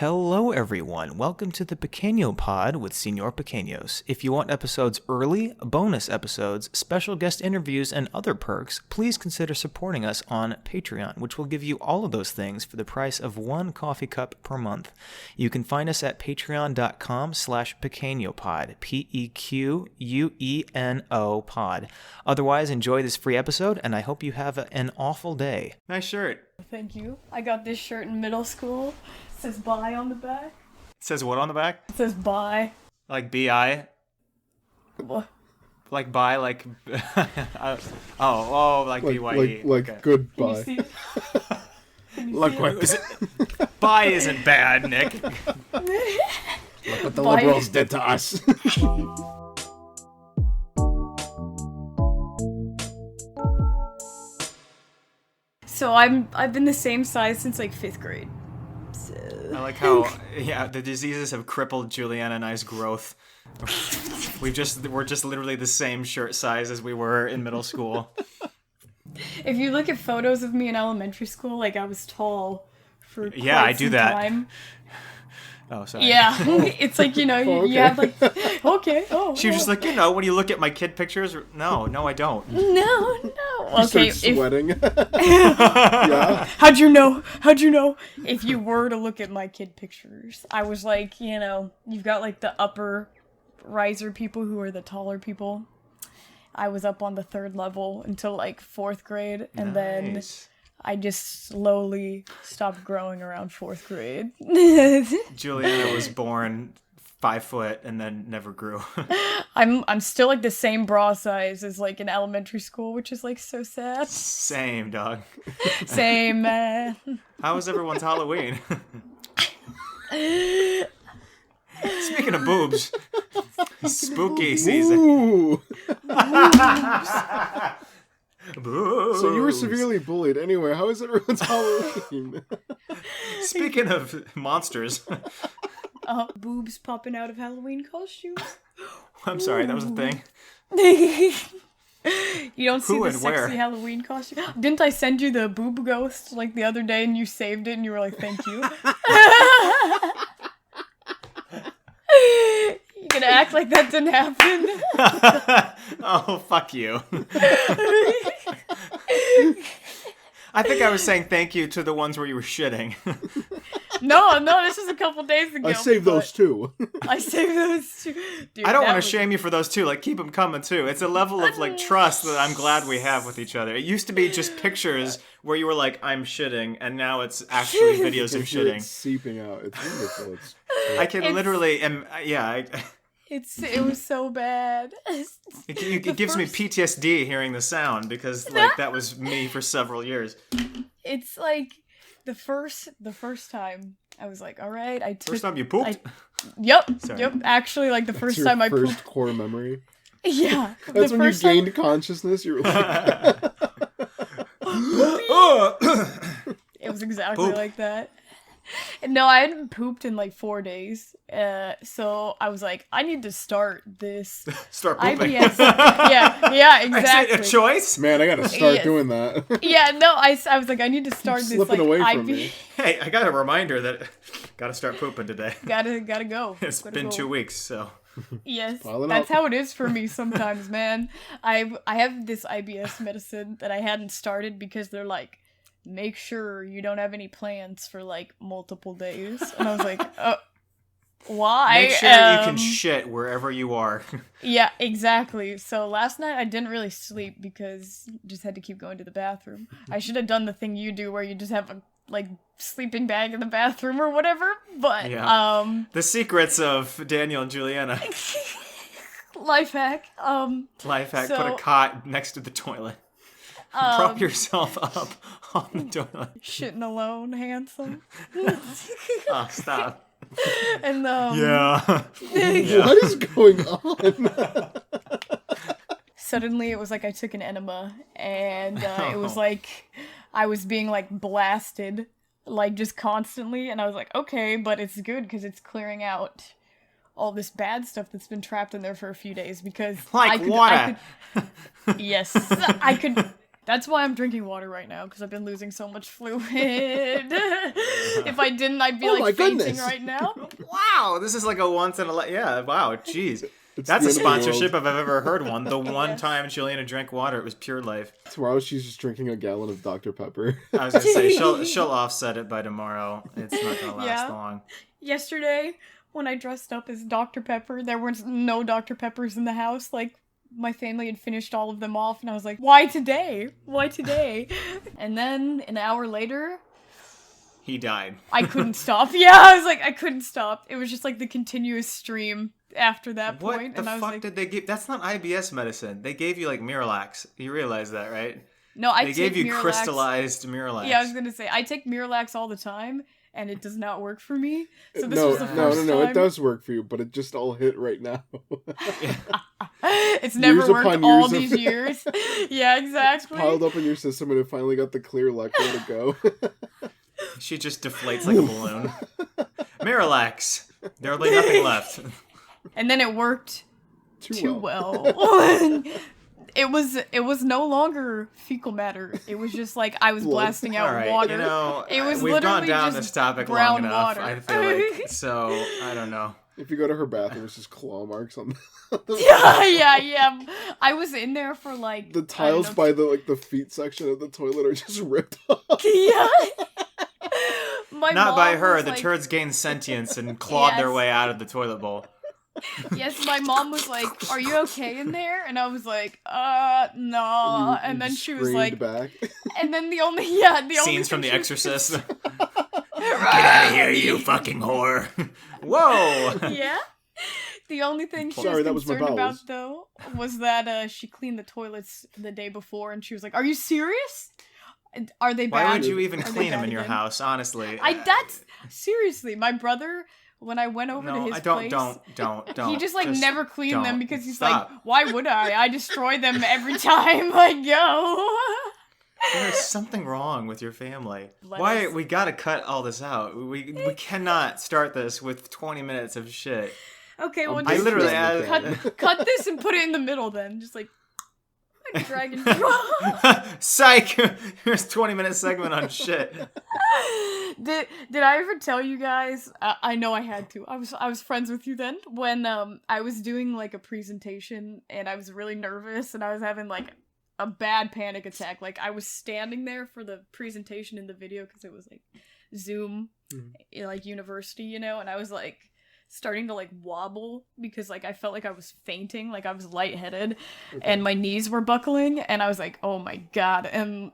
Hello everyone, welcome to the Pequeno pod with Señor Pequeños. If you want episodes early, bonus episodes, special guest interviews, and other perks, please consider supporting us on Patreon, which will give you all of those things for the price of one coffee cup per month. You can find us at patreon.com/pequenopod, Pequeno pod. Otherwise, enjoy this free episode, and I hope you have an awful day. Nice shirt. Thank you. I got this shirt in middle school. It says bye on the back. It says what on the back? It says bye. Like B-I? What? Like bye, like... like B-Y-E. Like okay. Goodbye. Can you see it? Likewise. Bye isn't bad, Nick. Look what the Bye. liberals did to us. So I've been the same size since like 5th grade. So... I like how, the diseases have crippled Julianna and I's growth. We're just literally the same shirt size as we were in middle school. If you look at photos of me in elementary school, like I was tall for quite I do some that. time. Oh, sorry. Yeah, it's like, you have like, okay, She was just like, when you look at my kid pictures, no, I don't. No. You Okay, start sweating. Yeah. How'd you know? If you were to look at my kid pictures, I was like, you've got like the upper riser people who are the taller people. I was up on the 3rd level until like 4th grade, and then I just slowly stopped growing around 4th grade. Julianna was born 5 foot and then never grew. I'm still like the same bra size as like in elementary school, which is like so sad. Same, dog. Same, man. How was everyone's Halloween? Speaking of boobs, spooky season. Ooh. Boobs. So you were severely bullied. Anyway, how is everyone's Halloween? Speaking of monsters. Boobs popping out of Halloween costumes. I'm sorry, that was a thing. You don't see Who the and sexy where? Halloween costume? Didn't I send you the boob ghost like the other day and you saved it and you were like, thank you? You gonna act like that didn't happen? Oh, fuck you. I think I was saying thank you to the ones where you were shitting. No, this was a couple days ago. I saved those too. I saved those too. Dude, I don't want to was... shame you for those too. Like, keep them coming too. It's a level of like trust that I'm glad we have with each other. It used to be just pictures where you were like, I'm shitting, and now it's actually videos of shitting. It's seeping out. It's wonderful. I can literally, It was so bad. It gives me PTSD hearing the sound because like that was me for several years. It's like the first time I was like, all right, I took... First time you pooped? Yep. Sorry. Yep. Actually, like the first your time I first pooped. core memory. Yeah. That's when you gained consciousness. You were like... It was exactly Poop. like that. No, I hadn't pooped in like 4 days. So I was like, I need to start this Start pooping. IBS. Yeah, exactly. A choice? Man, I gotta start Yes. doing that. Yeah, no, I was like, I need to start this Slipping like away from IB. me. Hey, I got a reminder that gotta start pooping today. Gotta go. It's Gotta been go. 2 weeks, so. Yes, Pile it that's up. how it is for me sometimes, man. I have this IBS medicine that I hadn't started because they're like, make sure you don't have any plans for like multiple days. And I was like, why? Make sure you can shit wherever you are. Yeah, exactly. So last night I didn't really sleep because just had to keep going to the bathroom. I should have done the thing you do where you just have a like sleeping bag in the bathroom or whatever. But the secrets of Daniel and Juliana. Life hack. Life hack, so- put a cot next to the toilet. Prop yourself up on the toilet. Shitting alone, handsome. Oh, stop. And Yeah. What is going on? suddenly it was like I took an enema and it was like I was being like blasted like just constantly, and I was like, okay, but it's good because it's clearing out all this bad stuff that's been trapped in there for a few days because like water. yes, I That's why I'm drinking water right now, because I've been losing so much fluid. If I didn't, I'd be fainting right now. Wow, this is like a once in a yeah. Wow, jeez. That's a sponsorship if I've ever heard one. The one time Juliana drank water, it was pure life. Tomorrow she's just drinking a gallon of Dr. Pepper. I was gonna say she'll offset it by tomorrow. It's not gonna last long. Yesterday, when I dressed up as Dr. Pepper, there was no Dr. Peppers in the house. Like, my family had finished all of them off, and I was like, why today? Why today? And then, an hour later... He died. I couldn't stop. Yeah, I was like, I couldn't stop. It was just like the continuous stream after that point. What the fuck like, did they give? That's not IBS medicine. They gave you, like, Miralax. You realize that, right? No, They gave you Miralax. Crystallized Miralax. Yeah, I was gonna say, I take Miralax all the time, and it does not work for me. So this was the first time. No, it does work for you, but it just all hit right now. It's never worked all these years. Yeah, exactly. It's piled up in your system, and it finally got the clear electro to go. She just deflates like a balloon. Miralax. There'll be nothing left. And then it worked too well. It was no longer fecal matter. It was just like I was blasting out water. You know, it was we've literally gone down just this topic brown long enough, water. I feel like. So, I don't know. If you go to her bathroom, it's just claw marks on the Yeah. I was in there for like... The tiles by the feet section of the toilet are just ripped off. Yeah. Not by her. The turds gained sentience and clawed their way out of the toilet bowl. Yes, my mom was like, "Are you okay in there?" And I was like, no. And then she was like, back. And then the only scenes from The Exorcist. Get out of here, you fucking whore! Whoa! Yeah. The only thing she was concerned about, though, was that she cleaned the toilets the day before, and she was like, "Are you serious? Are they bad? Why would you even clean them in your house, honestly? Seriously, my brother, when I went over to his place... Don't. He just, never cleaned them because he's like, why would I? I destroy them every time I go. There's something wrong with your family. We gotta cut all this out. We cannot start this with 20 minutes of shit. Okay, well, I literally cut this and put it in the middle then. Just like drag and drop. Psych! Here's a 20-minute segment on shit. Did I ever tell you guys? I know I had to. I was friends with you then when I was doing like a presentation and I was really nervous and I was having like a bad panic attack. Like I was standing there for the presentation in the video because it was like Zoom, like university, you know, and I was like starting to like wobble because like I felt like I was fainting, like I was lightheaded, and my knees were buckling, and I was like, oh my god, and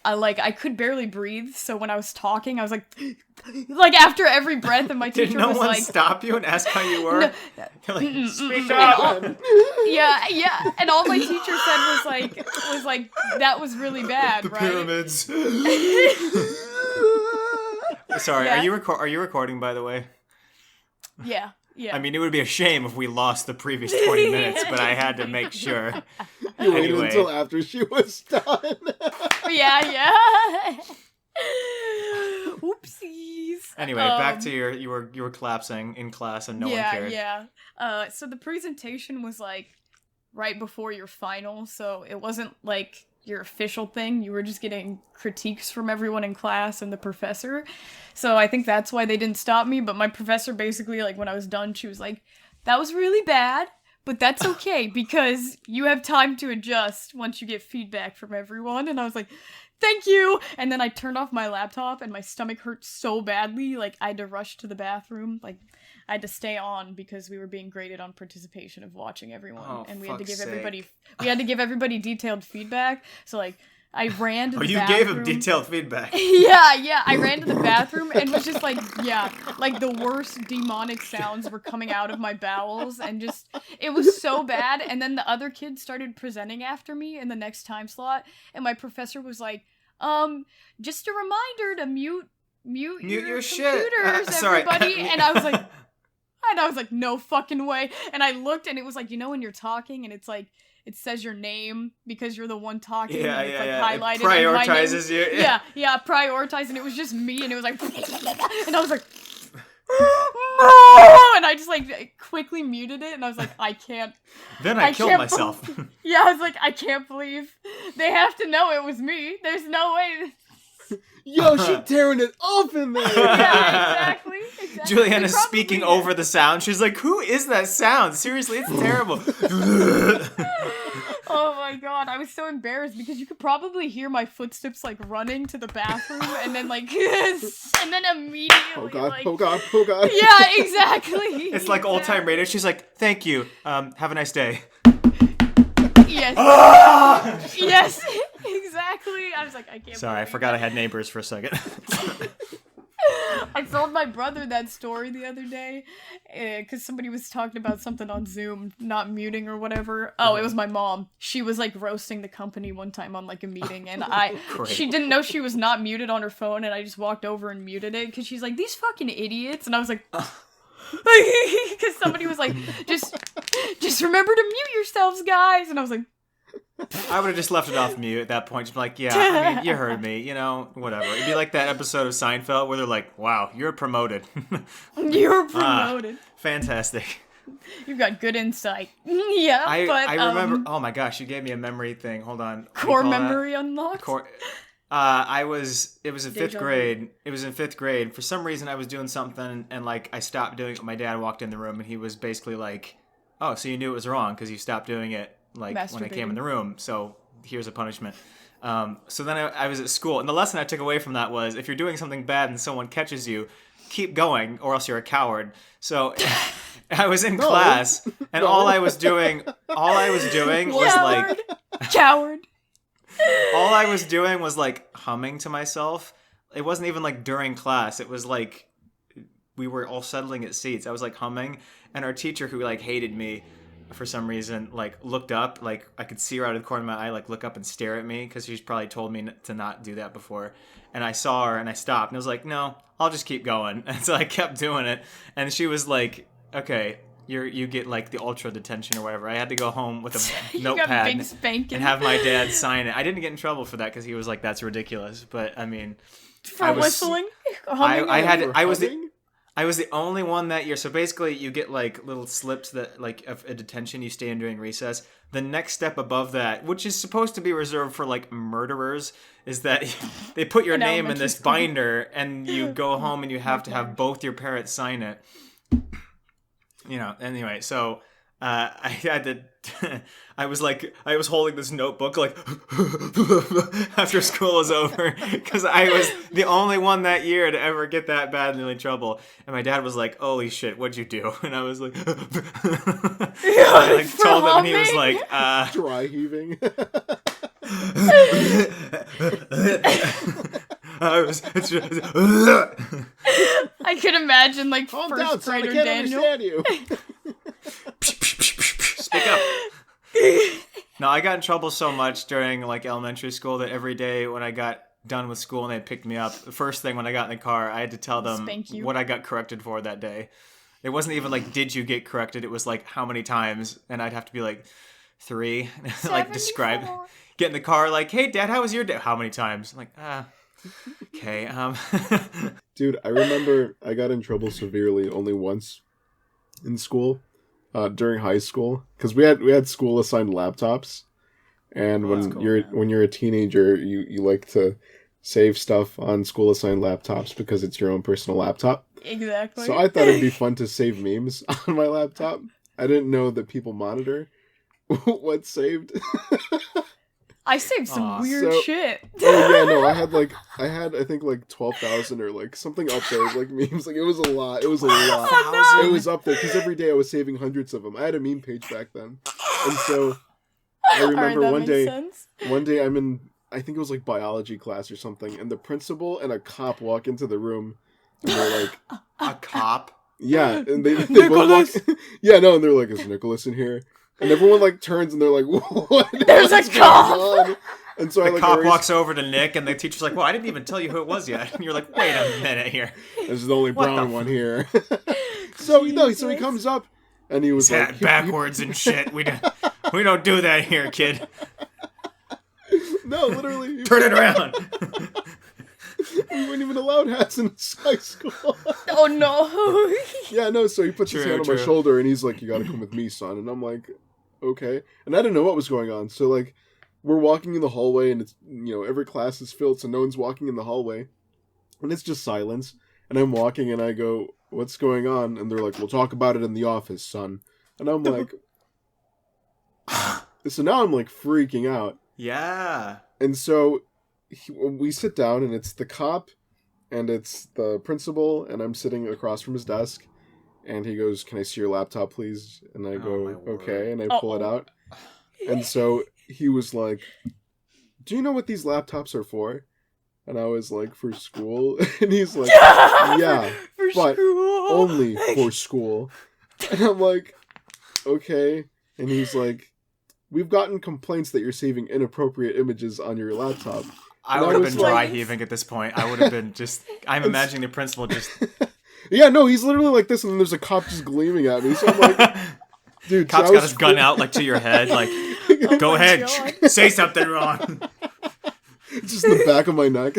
I could barely breathe, so when I was talking, I was like after every breath, and my teacher was like... Did no one stop you and ask how you were? No, speak up! Yeah, and all my teacher said was like, that was really bad, the right? Pyramids. Sorry, yeah. Are you recording, by the way? Yeah. I mean, it would be a shame if we lost the previous 20 minutes, but I had to make sure. You waited until after she was done. Yeah. Oopsies. Anyway, back to you were collapsing in class and no one cared. Yeah. So the presentation was like right before your final, so it wasn't like your official thing. You were just getting critiques from everyone in class and the professor. So I think that's why they didn't stop me, but my professor basically, like, when I was done, she was like, that was really bad, but that's okay because you have time to adjust once you get feedback from everyone. And I was like, thank you! And then I turned off my laptop and my stomach hurt so badly, like, I had to rush to the bathroom. Like, I had to stay on because we were being graded on participation of watching everyone, and we had to give everybody detailed feedback. So like, I ran to the bathroom. You gave him detailed feedback. Yeah. I ran to the bathroom and was just like, like the worst demonic sounds were coming out of my bowels, and just it was so bad. And then the other kids started presenting after me in the next time slot, and my professor was like, just a reminder to mute your computers, shit. everybody. And I was like, no fucking way. And I looked, and it was like, you know when you're talking, and it's like, it says your name because you're the one talking. Yeah, and it's like highlighted. It prioritizes you. Yeah, prioritized, and it was just me, and it was like, and I was like, no! And I just like quickly muted it, and I was like, I can't. Then I killed myself. Yeah, I was like, I can't believe They have to know it was me. There's no way. Yo, she tearing it off in there. Yeah, exactly. Julianna's speaking over the sound. She's like, who is that sound? Seriously, it's terrible. Oh my god, I was so embarrassed because you could probably hear my footsteps like running to the bathroom and then like and then immediately Oh god, like, oh god, oh god. yeah, exactly. It's like old time radio. She's like, thank you. Have a nice day. Yes. Yes, exactly. I was like, I can't. Sorry, I forgot I had neighbors for a second. I told my brother that story the other day because somebody was talking about something on Zoom, not muting or whatever. Oh, it was my mom. She was like roasting the company one time on like a meeting, and she didn't know she was not muted on her phone, and I just walked over and muted it because she's like, these fucking idiots, and I was like. Because somebody was like, just remember to mute yourselves, guys, and I was like, I would have just left it off mute at that point. Just be like, yeah, I mean, you heard me, you know, whatever. It'd be like that episode of Seinfeld where they're like, wow, you're promoted. You're promoted. Fantastic. You've got good insight. Yeah, I remember, oh my gosh, you gave me a memory thing. Hold on. Core memory unlocked? It was in fifth grade. It was in fifth grade. For some reason, I was doing something and like I stopped doing it. My dad walked in the room and he was basically like, "Oh, so you knew it was wrong because you stopped doing it like when I came in the room. So here's a punishment." So then I was at school, and the lesson I took away from that was if you're doing something bad and someone catches you, keep going, or else you're a coward. So I was in class, and all I was doing was like coward. All I was doing was like humming to myself. It wasn't even like during class. It was like we were all settling at seats. I was like humming, and our teacher, who like hated me for some reason, like looked up. Like I could see her out of the corner of my eye, like look up and stare at me because she's probably told me to not do that before. And I saw her and I stopped and I was like, no, I'll just keep going. And so I kept doing it, and she was like, okay. You get like the ultra detention or whatever. I had to go home with a notepad and have my dad sign it. I didn't get in trouble for that because he was like, "That's ridiculous." But I mean, for whistling, I was the only one that year. So basically, you get like little slips that like of a detention you stay in during recess. The next step above that, which is supposed to be reserved for like murderers, is that they put your name in this binder and you go home and you have to have both your parents sign it. You know, anyway, so I had to, I was holding this notebook like after school was over because I was the only one that year to ever get that bad in trouble. And my dad was like, holy shit, what'd you do? And I was like, I like told him and he was like, dry heaving. I could imagine like calm first down, son, grader I can't Daniel. understand you. Speak up. No, I got in trouble so much during like elementary school that every day when I got done with school and they picked me up, the first thing when I got in the car, I had to tell them what I got corrected for that day. It wasn't even like, did you get corrected? It was like, how many times? And I'd have to be like, 3. Like describe. Get in the car like, hey, Dad, how was your day? How many times? I'm like, okay. Dude, I remember I got in trouble severely only once in school, during high school, because we had school assigned laptops, and when you're a teenager, you like to save stuff on school assigned laptops because it's your own personal laptop. Exactly. So I thought it'd be fun to save memes on my laptop. I didn't know that people monitor what's saved. I saved some weird shit. Oh yeah, no, I had I think like 12,000 or like something up there, like memes. Like it was a lot. It was a lot. Oh, no. It was up there because every day I was saving hundreds of them. I had a meme page back then, and so I remember one day I'm in, I think it was like biology class or something, and the principal and a cop walk into the room, and they're like, a cop? Yeah, and they both walk, yeah, no, and they're like, is Nicholas in here? And everyone like turns and they're like, what? There's a cop! And so the cop walks over to Nick and the teacher's like, well, I didn't even tell you who it was yet. And you're like, wait a minute here. This is the only brown one here. So he comes up and he was like, backwards and shit. We don't do that here, kid. No, literally. Turn it around. We weren't even allowed hats in high school. Oh no. Yeah, no, so he puts his hand on my shoulder and he's like, you gotta come with me, son. And I'm like, okay. And I didn't know what was going on. So like, we're walking in the hallway, and it's, every class is filled, so no one's walking in the hallway. And it's just silence. And I'm walking, and I go, what's going on? And they're like, we'll talk about it in the office, son. And I'm like... So now I'm, like, freaking out. Yeah. And so we sit down, and it's the cop, and it's the principal, and I'm sitting across from his desk. And he goes, can I see your laptop, please? And I go, okay. And I pull it out. And so he was like, do you know what these laptops are for? And I was like, for school? And he's like, yeah, but school. Only for school. And I'm like, okay. And he's like, we've gotten complaints that you're saving inappropriate images on your laptop. I would have been dry heaving at this point. I would have been I'm imagining the principal just... Yeah, no, he's literally like this, and then there's a cop just gleaming at me. So I'm like, dude, cop's got his gun out, like, to your head, like, go ahead, say something wrong. Just the back of my neck.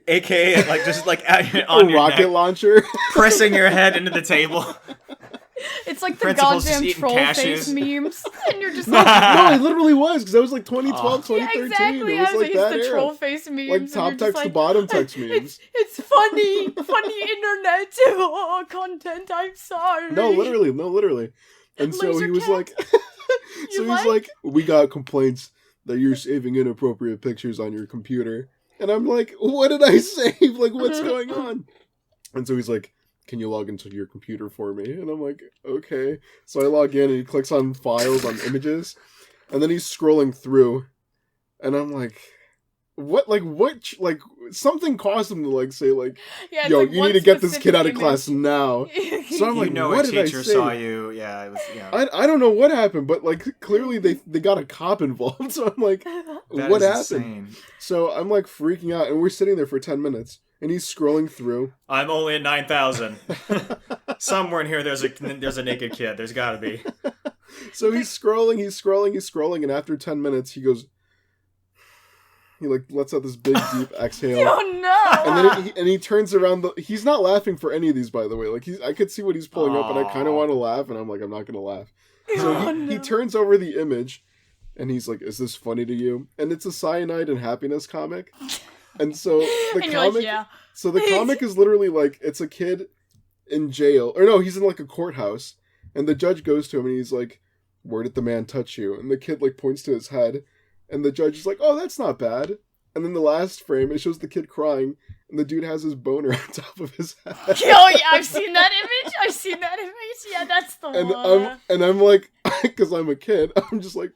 AKA, like, just, like, on your rocket neck, launcher. Pressing your head into the table. It's like the goddamn troll face memes. And you're just like... No, it literally was, because that was like 2012, 2013. Yeah, exactly. It was like that the era. Troll face memes. Like top text to bottom text memes. It's funny internet content, I'm sorry. No, literally. And so he was like... So he's like, we got complaints that you're saving inappropriate pictures on your computer. And I'm like, what did I save? Like, what's going on? And so he's like, can you log into your computer for me? And I'm like, okay. So I log in, and he clicks on files, on images. And then he's scrolling through. And I'm like, what, something caused him to, like, say, like, yo, you need to get this kid out of class now. So I'm like, what did I say? A teacher saw you. Yeah, it was, I don't know what happened, but, like, clearly they got a cop involved. So I'm like, what happened? Insane. So I'm, like, freaking out, and we're sitting there for 10 minutes. And he's scrolling through. I'm only at 9,000. Somewhere in here there's a naked kid. There's gotta be. So he's scrolling, and after 10 minutes he goes... He, like, lets out this big, deep exhale. Oh, no! And then he turns around. He's not laughing for any of these, by the way. Like, I could see what he's pulling up, and I kind of want to laugh, and I'm like, I'm not going to laugh. So he turns over the image, and he's like, is this funny to you? And it's a Cyanide and Happiness comic. And so the comic... Like, yeah. So the comic is literally, like, it's a kid in jail. Or no, he's in, like, a courthouse. And the judge goes to him, and he's like, where did the man touch you? And the kid, like, points to his head. And the judge is like, oh, that's not bad. And then the last frame, it shows the kid crying, and the dude has his boner on top of his head. Oh, yeah, I've seen that image. Yeah, that's the one. And I'm like, because I'm a kid, I'm just like...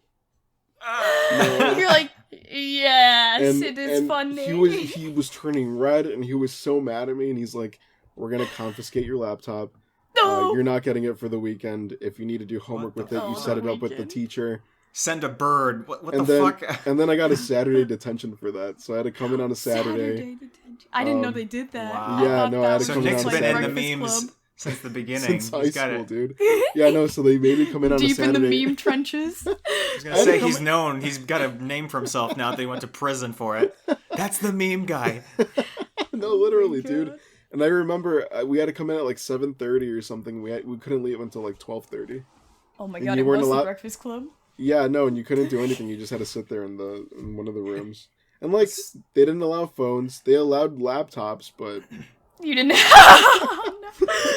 No. You're like, yes, it is funny. He was turning red, and he was so mad at me, and he's like, we're going to confiscate your laptop. No! You're not getting it for the weekend. If you need to do homework with it, you set it up with the teacher. Send a bird. What the fuck? And then I got a Saturday detention for that. So I had to come in on a Saturday detention. I didn't know they did that. Wow. Yeah, no, I had to come in on a Saturday. So Nick's been in the memes since the beginning. Since high school, dude. Yeah, no, so they made me come in on a Saturday. Deep in the meme trenches. I was going to say, he's known. He's got a name for himself now that he went to prison for it. That's the meme guy. No, literally, dude. And I remember we had to come in at like 7:30 or something. We couldn't leave until like 12:30. Oh my god, it was the Breakfast Club? Yeah, no, and you couldn't do anything. You just had to sit there in one of the rooms. And, like, they didn't allow phones. They allowed laptops, but... You didn't...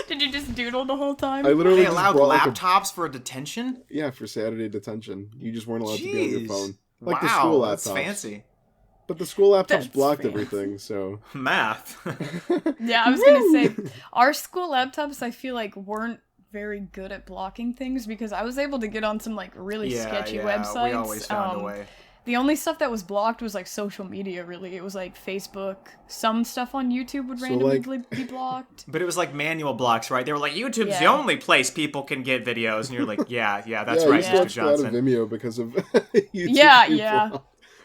Did you just doodle the whole time? I literally They allowed laptops for a detention? Yeah, for Saturday detention. You just weren't allowed to be on your phone. Like wow, the school laptops. That's fancy. But the school laptops blocked everything, so... Math. Yeah, I was gonna say, our school laptops, I feel like, weren't very good at blocking things, because I was able to get on some, like, really sketchy websites. We always found a way. The only stuff that was blocked was, like, social media, really. It was, like, Facebook. Some stuff on YouTube would randomly be blocked. But it was, like, manual blocks, right? They were like, YouTube's the only place people can get videos. And you're like, yeah, that's right, Mr. Johnson. I watched a lot of Vimeo because of YouTube. Yeah.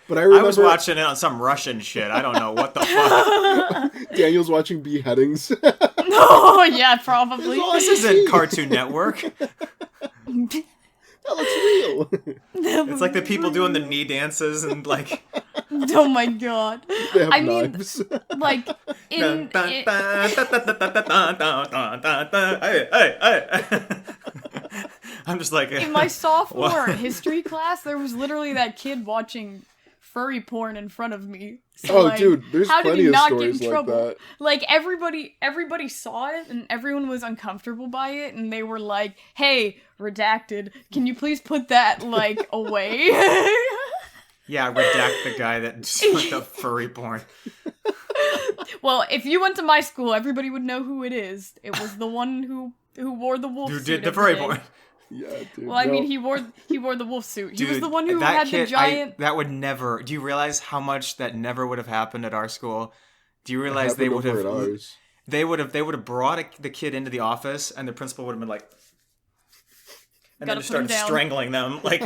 But I remember... I was watching it on some Russian shit. I don't know what the fuck. Daniel's watching beheadings. Oh, yeah, probably. This isn't Cartoon Network. That looks real. It's like the people doing the knee dances and like... Oh my god. They have knives. Mean, like, in... I'm just like... In my sophomore history class, there was literally that kid watching furry porn in front of me. So, dude, there's plenty of stories like that. Like, everybody saw it, and everyone was uncomfortable by it, and they were like, hey, redacted, can you please put that, like, away? Yeah, redact the guy that just put up furry porn. Well, if you went to my school, everybody would know who it is. It was the one who wore the wolf suit. Who did the furry porn? Yeah, dude. Well, I mean, he wore the wolf suit. He was the one who had the giant... that would never... Do you realize how much that never would have happened at our school? Do you realize they would have... They would have brought the kid into the office, and the principal would have been like... And then just started strangling them. Like,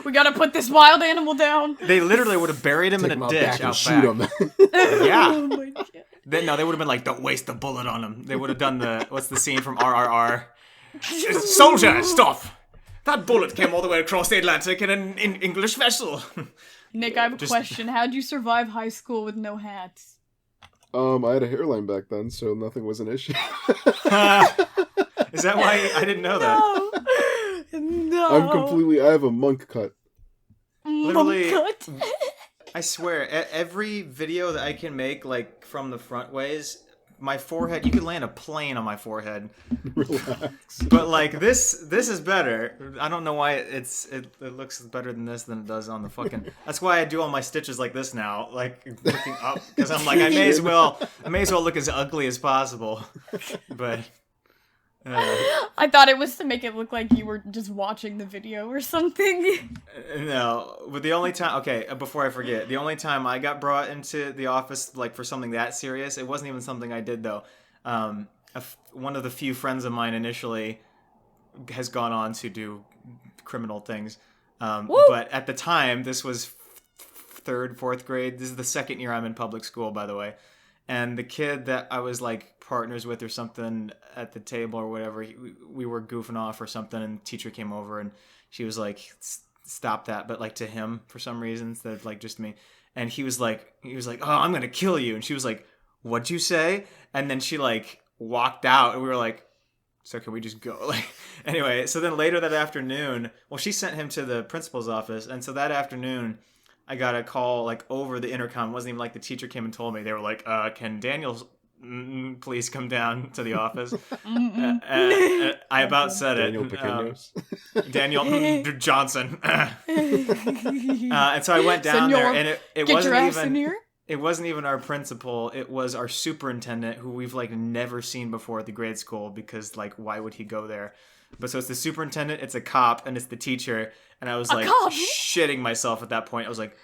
we gotta put this wild animal down. They literally would have buried him in a ditch out back. Yeah. Oh my God. They would have been like, don't waste the bullet on him. They would have done the... What's the scene from RRR? Soldier, stop! That bullet came all the way across the Atlantic in an English vessel. Nick, I have a question. How'd you survive high school with no hats? I had a hairline back then, so nothing was an issue. Is that why I didn't know that? No. I have a monk cut. Literally, monk cut? I swear, every video that I can make, like, from the front ways, my forehead, you could land a plane on my forehead. Relax. But, like, this is better. I don't know why it looks better than this than it does on the fucking... That's why I do all my stitches like this now, like, looking up, because I'm like, I may as well look as ugly as possible. But... I thought it was to make it look like you were just watching the video or something. No, but the only time... Okay, before I forget, the only time I got brought into the office, like, for something that serious, it wasn't even something I did, though. One of the few friends of mine initially has gone on to do criminal things. But at the time, this was third, fourth grade. This is the second year I'm in public school, by the way. And the kid that I was, like, partners with or something at the table or whatever, we were goofing off or something, and the teacher came over, and she was like, stop that, but, like, to him, for some reason, instead of, like, just me. And he was like, oh, I'm gonna kill you. And she was like, what'd you say? And then she, like, walked out, and we were like, so can we just go? Like, anyway, so then later that afternoon, well, she sent him to the principal's office, and so that afternoon, I got a call, like, over the intercom. It wasn't even like the teacher came and told me. They were like, can Daniel please come down to the office? I about said Daniel it. Pequeños. Daniel Johnson. And so I went down there, and it wasn't even our principal. It was our superintendent, who we've, like, never seen before at the grade school, because, like, why would he go there? But so it's the superintendent, it's a cop, and it's the teacher. And I was like shitting myself at that point. I was like,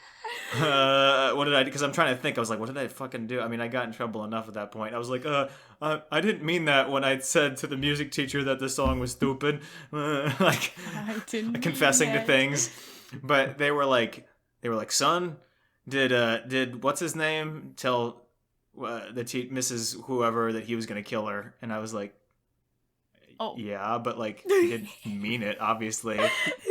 what did I do? Because I'm trying to think. I was like, what did I fucking do? I mean, I got in trouble enough at that point. I was like, I didn't mean that when I said to the music teacher that the song was stupid. Like, confessing to things. But they were like, son, did what's his name tell Mrs. whoever that he was going to kill her? And I was like, oh. Yeah, but, like, he didn't mean it, obviously.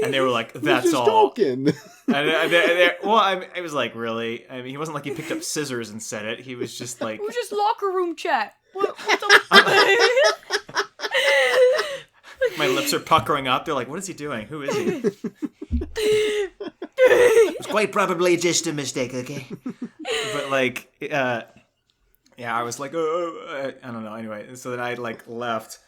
And they were like, that's just all. Joking. I was like, really? I mean, he wasn't like he picked up scissors and said it. He was just like... It was just locker room chat. My lips are puckering up. They're like, what is he doing? Who is he? It's quite probably just a mistake, okay? But, like, yeah, I was like, I don't know. Anyway, so then I, like, left.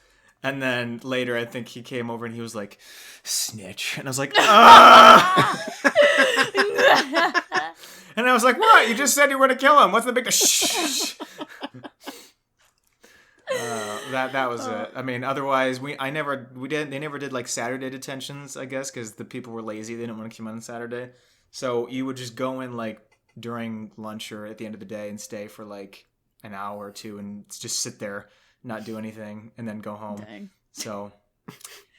And then later, I think he came over and he was like, snitch. And I was like, ah! And I was like, what? You just said you were going to kill him. What's the big... Shh. That was it. I mean, otherwise, they never did, like, Saturday detentions, I guess, because the people were lazy. They didn't want to come on Saturday. So you would just go in, like, during lunch or at the end of the day and stay for, like, an hour or two and just sit there, not do anything, and then go home. Dang. So,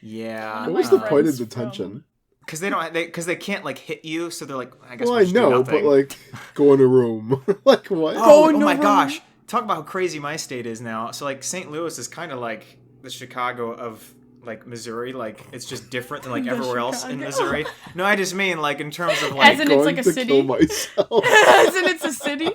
yeah. What was the point of detention? Because they can't, like, hit you, so they're like, I guess well, I know, but, like, go in a room. Like, what? Oh my gosh. Talk about how crazy my state is now. So, like, St. Louis is kind of like the Chicago of, like, Missouri. Like, it's just different than, like, everywhere else in Missouri. No, I just mean, like, in terms of, like... As in it's like a city? As in it's a city?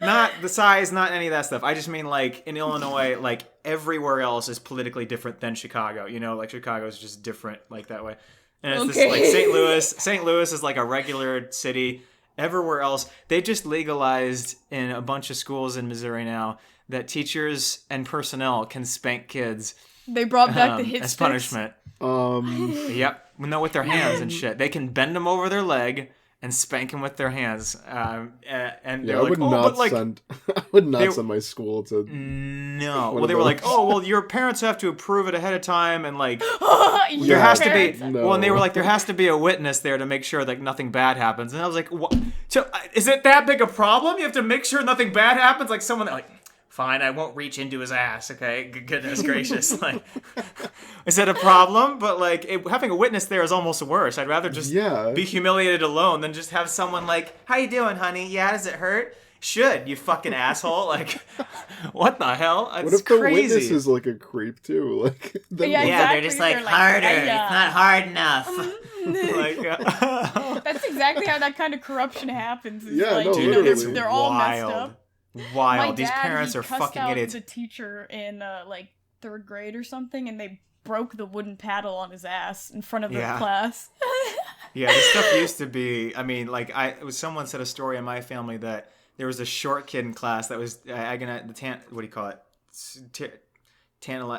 Not the size, not any of that stuff. I just mean like in Illinois, like everywhere else is politically different than Chicago. You know, like Chicago is just different like that way. And it's this like St. Louis. St. Louis is like a regular city. Everywhere else, they just legalized in a bunch of schools in Missouri now that teachers and personnel can spank kids. They brought back the hit as sticks. punishment. Yep. No, with their hands and shit. They can bend them over their leg and spank them with their hands. And they're like, I would not send my school to. No. Well, they were like, oh, well, your parents have to approve it ahead of time, and like, there has to be. No. Well, and they were like, there has to be a witness there to make sure that nothing bad happens. And I was like, what? So, is it that big a problem? You have to make sure nothing bad happens? Like someone like. Fine, I won't reach into his ass, okay? Goodness gracious. Like, is that a problem? But, like, having a witness there is almost worse. I'd rather just be humiliated alone than just have someone like, how you doing, honey? Yeah, does it hurt? Should, you fucking asshole. Like, what the hell? It's what if crazy. The witness is, like, a creep, too? Like, exactly. They're just like, harder. It's not hard enough. That's exactly how that kind of corruption happens. Literally. They're all messed up. Wild. These parents are fucking idiots. The teacher in like 3rd grade or something, and they broke the wooden paddle on his ass in front of the class. Yeah, this stuff used to be. I mean, like someone said a story in my family that there was a short kid in class that was what do you call it?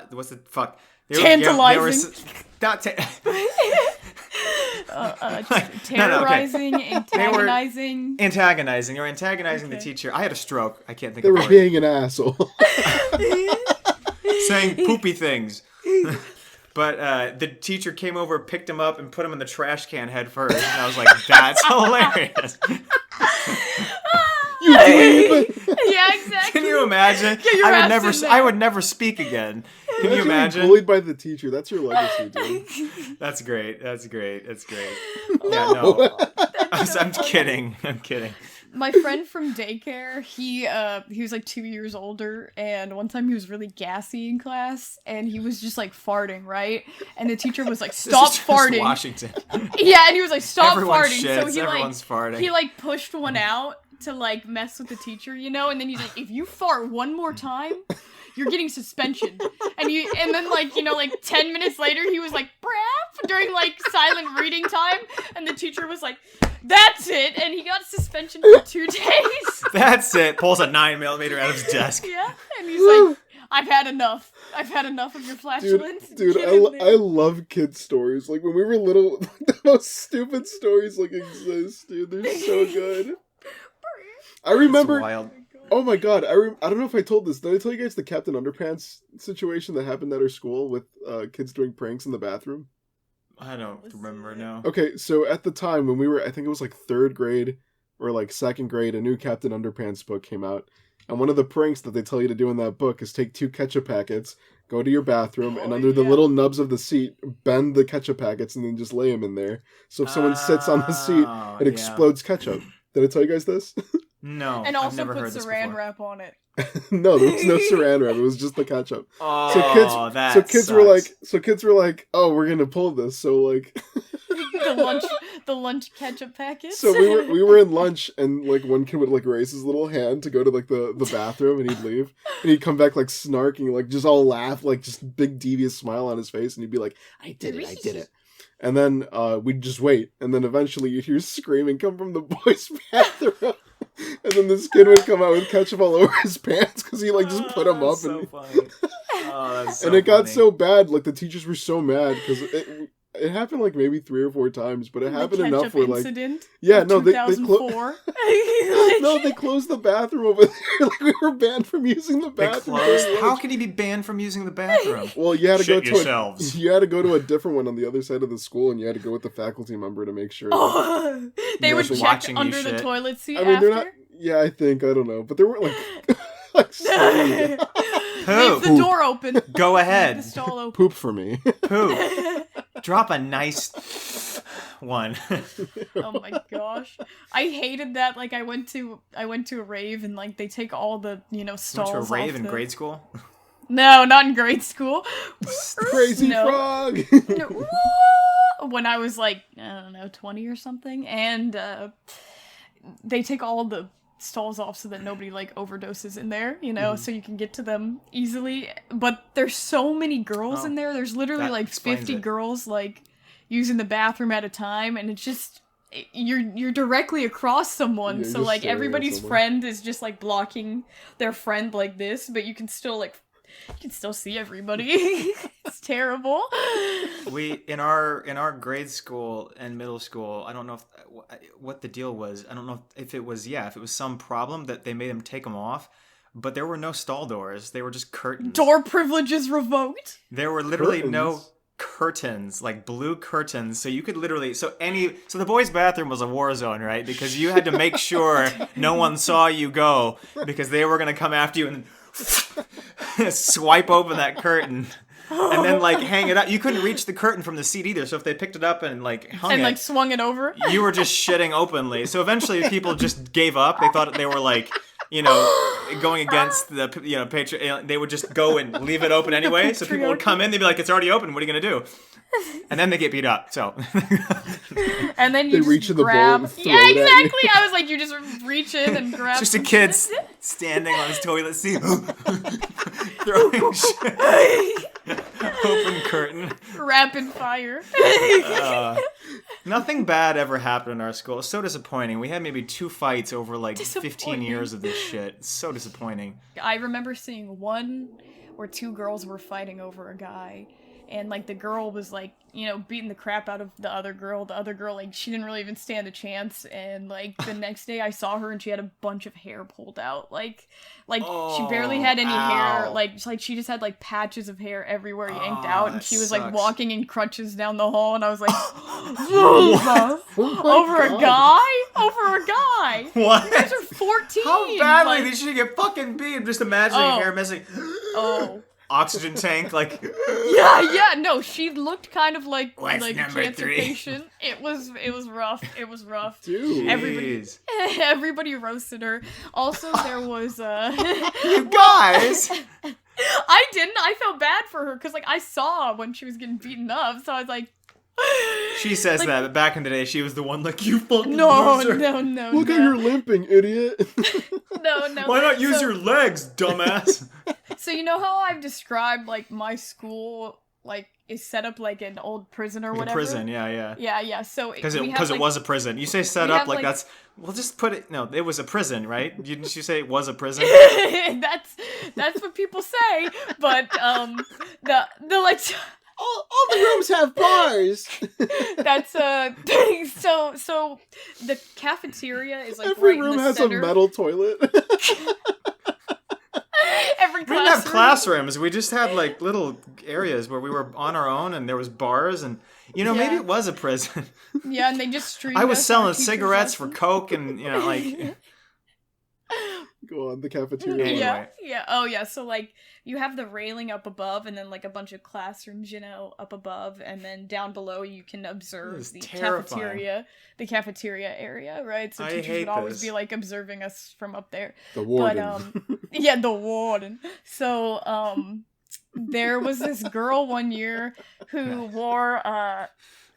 What's the fuck? Tantalizing. Terrorizing, antagonizing. Antagonizing. You're antagonizing the teacher. I had a stroke. I can't think of it. They were being an asshole. Saying poopy things. But the teacher came over, picked him up, and put him in the trash can head first. And I was like, that's hilarious. Yeah, exactly. Can you imagine? I would never speak again. Can you imagine? Bullied by the teacher. That's your legacy, dude. That's great. That's great. No. Yeah, no. I'm kidding. My friend from daycare, he was like 2 years older, and one time he was really gassy in class, and he was just like farting, right? And the teacher was like, "Stop farting!" Washington. Yeah, and he was like, "Stop Everyone farting!" Shits, so everyone's farting. He like pushed one out to like mess with the teacher, you know, and then he's like, "If you fart one more time, you're getting suspension." And then like, you know, like 10 minutes later, he was like, "Brap," during like silent reading time, and the teacher was like, "That's it," and he got suspension for 2 days. That's it. Pulls a 9mm out of his desk. Yeah, and he's like, I've had enough of your flatulence. Dude, I love kids' stories. Like, when we were little, the most stupid stories, like, exist, dude. They're so good. I remember... Wild. Oh my god, I don't know if I told this. Did I tell you guys the Captain Underpants situation that happened at our school with kids doing pranks in the bathroom? I don't remember, no. Okay, so at the time when we were, I think it was like 3rd grade or like 2nd grade, a new Captain Underpants book came out. And one of the pranks that they tell you to do in that book is take 2 ketchup packets, go to your bathroom, and under the little nubs of the seat, bend the ketchup packets and then just lay them in there. So if someone sits on the seat, it explodes ketchup. Did I tell you guys this? No, and also I've never put heard this saran before. wrap on it. No, there was no saran wrap. It was just the ketchup. Oh, so kids were like, "Oh, we're gonna pull this." So like, the lunch ketchup packets. So we were in lunch, and like one kid would like raise his little hand to go to like the bathroom, and he'd leave, and he'd come back like snarking, like just all laugh, like just big devious smile on his face, and he'd be like, "I did it." And then we'd just wait, and then eventually you'd hear screaming come from the boys' bathroom. And then this kid would come out with ketchup all over his pants because he like just put them up. So and funny. That's so and it got funny. so bad, like the teachers were so mad because it happened like maybe 3 or 4 times, but it happened enough where like they closed the bathroom over there. Like we were banned from using the bathroom. How can he be banned from using the bathroom? Well, you had to Shit yourselves. You had to go to a different one on the other side of the school, and you had to go with the faculty member to make sure. They would check under the toilet seat. I mean, they're not. Yeah, I think I don't know, but they weren't like leave the door open. Go ahead. Leave the stall open. Poop for me. Poop. Drop a nice one. Oh my gosh, I hated that. Like I went to a rave, and like they take all the stalls. You went to a rave off in grade school? No, not in grade school. Crazy frog. No. When I was like, I don't know, 20 or something, and they take all the stalls off so that nobody like overdoses in there, you know, so you can get to them easily. But there's so many girls in there. There's literally like 50 girls like using the bathroom at a time, and it's just you're directly across someone, so like everybody's friend is just like blocking their friend like this, but you can still see everybody. It's terrible. We in our grade school and middle school, I don't know what the deal was. I don't know if it was some problem that they made them take them off, but there were no stall doors. They were just curtains. Door privileges revoked. There were literally no curtains, like blue curtains, so you could literally so the boys' bathroom was a war zone, right? Because you had to make sure no one saw you go, because they were gonna come after you and swipe open that curtain and then like hang it up. You couldn't reach the curtain from the seat either, so if they picked it up and like hung it, like swung it over, you were just shitting openly. So eventually people just gave up. They thought they were like, you know, going against the, you know, they would just go and leave it open anyway. So people would come in, they'd be like, it's already open, what are you gonna do? And then they get beat up. So and then you reach in the bowl and throw yeah, it exactly. I was like, you just reach in and grab. Just a kid standing on his toilet seat, throwing shit. Open curtain. Rapid fire. Nothing bad ever happened in our school. It's so disappointing. We had maybe 2 fights over like 15 years of this shit. It's so disappointing. I remember seeing 1 or 2 girls were fighting over a guy. And, like, the girl was, like, you know, beating the crap out of the other girl. The other girl, like, she didn't really even stand a chance. And, like, the next day I saw her and she had a bunch of hair pulled out. Like she barely had any hair. Like, she just had, like, patches of hair everywhere yanked out. And she was, like, walking in crutches down the hall. And I was like, over a guy? Over a guy? What? You guys are 14. How badly did she get fucking beat? I'm just imagining hair missing. Oxygen tank, like yeah, no, she looked kind of like What's like number cancer 3? patient. It was rough. It was rough. Dude. Everybody roasted her. Also, there was you guys. I didn't. I felt bad for her because like I saw when she was getting beaten up, so I was like. She says like, that, but back in the day, she was the one like, you fucking no, loser. No. Look at your limping, idiot. No. Why not use your legs, dumbass? So you know how I've described like my school like is set up like an old prison or whatever? A prison, yeah. Yeah. So because it was a prison. You say set up like that's. Well, just put it. No, it was a prison, right? Didn't you say it was a prison? that's what people say, but the like. All the rooms have bars. That's so the cafeteria is like every right room in the has center. a metal toilet. Every classroom. We didn't have classrooms. We just had like little areas where we were on our own, and there was bars, and you know maybe it was a prison. Yeah, and they just streamed. I was selling cigarettes for Coke, and you know like. Go on, the cafeteria. Anyway. Yeah. Oh, yeah. So, like, you have the railing up above, and then, like, a bunch of classrooms, you know, up above, and then down below you can observe the cafeteria area, right? So teachers would always be, like, observing us from up there. The warden. But, yeah, the warden. So, there was this girl one year who wore,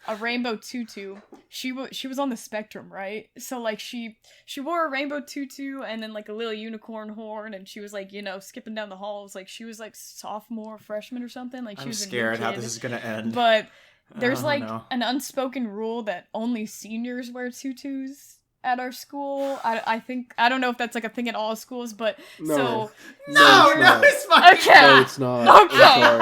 a rainbow tutu. She was on the spectrum, right? So like she wore a rainbow tutu and then like a little unicorn horn, and she was like, you know, skipping down the halls. Like she was like sophomore, freshman or something. Like she was scared a new how kid. this is gonna end. But there's an unspoken rule that only seniors wear tutus at our school. I think I don't know if that's like a thing at all schools, but No, it's fine. Okay. No, it's not. Okay.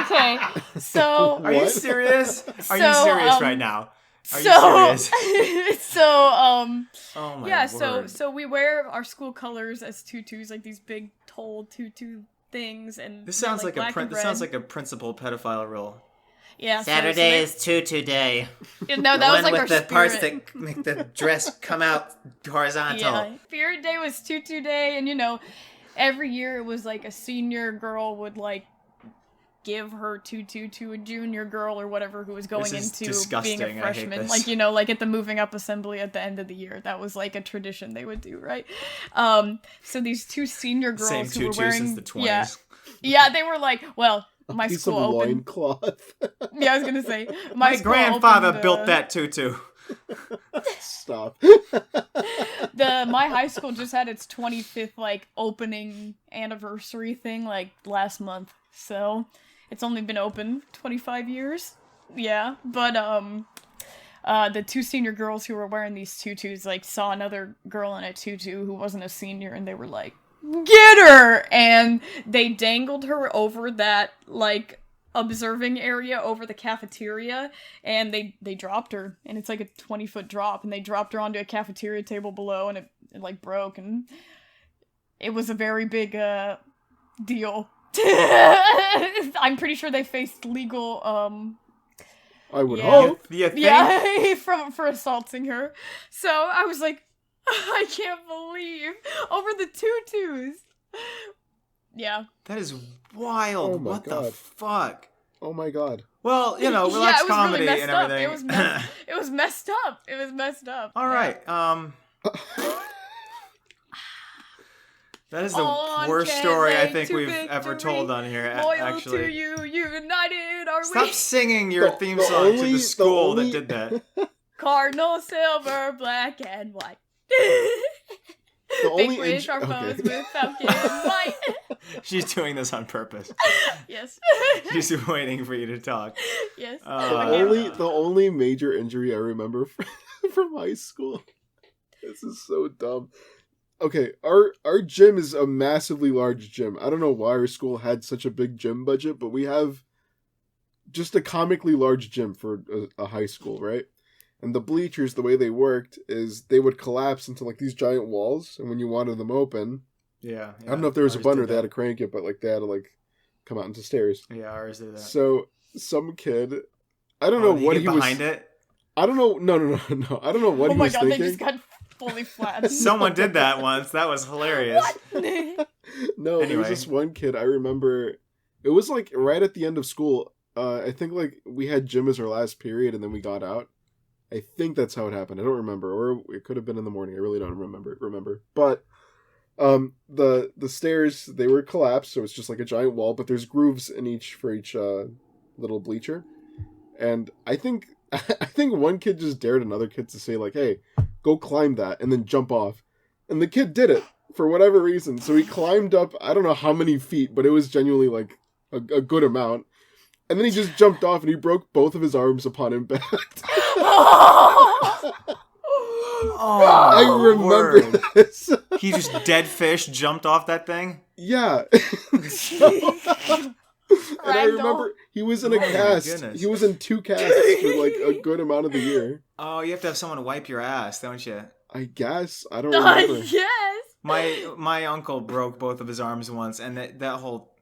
Okay. So Are you serious? Are you serious right now? Are you serious? So oh my yeah, word. so we wear our school colors as tutus, like these big tall tutu things, and This sounds like a principal pedophile rule. Yeah, Saturday is tutu day. No, that was like our with the parts spirit. that make the dress come out horizontal. Yeah, Spirit Day was tutu day, and you know, every year it was like a senior girl would like give her tutu to a junior girl or whatever who was going into disgusting. being a freshman. I hate this. Like, you know, like at the moving up assembly at the end of the year. That was like a tradition they would do, right? So these 2 senior girls Same who were tutu wearing since the 20s. Yeah, they were like, well, my piece school of opened. loincloth. Yeah, I was gonna say My school grandfather opened, built that tutu. Stop. My high school just had its 25th like opening anniversary thing like last month, so it's only been open 25 years. Yeah, but the two senior girls who were wearing these tutus like saw another girl in a tutu who wasn't a senior, and they were like, "Get her!" And they dangled her over that like observing area over the cafeteria, and they dropped her, and it's like a 20-foot drop, and they dropped her onto a cafeteria table below, and it like broke, and it was a very big deal. I'm pretty sure they faced legal I would hope. yeah for assaulting her. So I was like, I can't believe over the tutus. Yeah. That is wild. Oh my what God. the fuck? Oh my god. Well, you know, relax it was comedy really and messed up. everything. It was messed up. It was messed up. All right. That is the worst story I think we've ever told on here. Loyal actually, to you, united are stop we. singing your theme song to the school that did that. Cardinal, silver, black, and white. The only Vanquish our foes with falcon white. She's doing this on purpose. Yes. She's waiting for you to talk. Yes. The only major injury I remember from high school. This is so dumb. Okay, our gym is a massively large gym. I don't know why our school had such a big gym budget, but we have just a comically large gym for a high school, right? And the bleachers, the way they worked is they would collapse into like these giant walls, and when you wanted them open, yeah. I don't know if there was a button or they had to crank it, but like they had to like come out into stairs. Yeah, ours did that. So some kid, I don't know what he was behind it. I don't know. No. I don't know what he was thinking. Oh my god, they just got fully flattened. Someone did that once. That was hilarious. No, anyway. There was this one kid I remember. It was like right at the end of school. I think like we had gym as our last period, and then we got out. I think that's how it happened. I don't remember, or it could have been in the morning. I really don't remember. But the stairs, they were collapsed, so it's just like a giant wall. But there's grooves in each little bleacher, and I think one kid just dared another kid to say like, "Hey, go climb that," and then jump off. And the kid did it for whatever reason. So he climbed up. I don't know how many feet, but it was genuinely like a good amount. And then he just jumped off, and he broke both of his arms upon impact. I remember this. He just dead fish jumped off that thing? Yeah. And I remember he was in a cast. He was in 2 casts for like a good amount of the year. Oh, you have to have someone wipe your ass, don't you? I guess. I don't remember. Yes. My uncle broke both of his arms once, and that whole...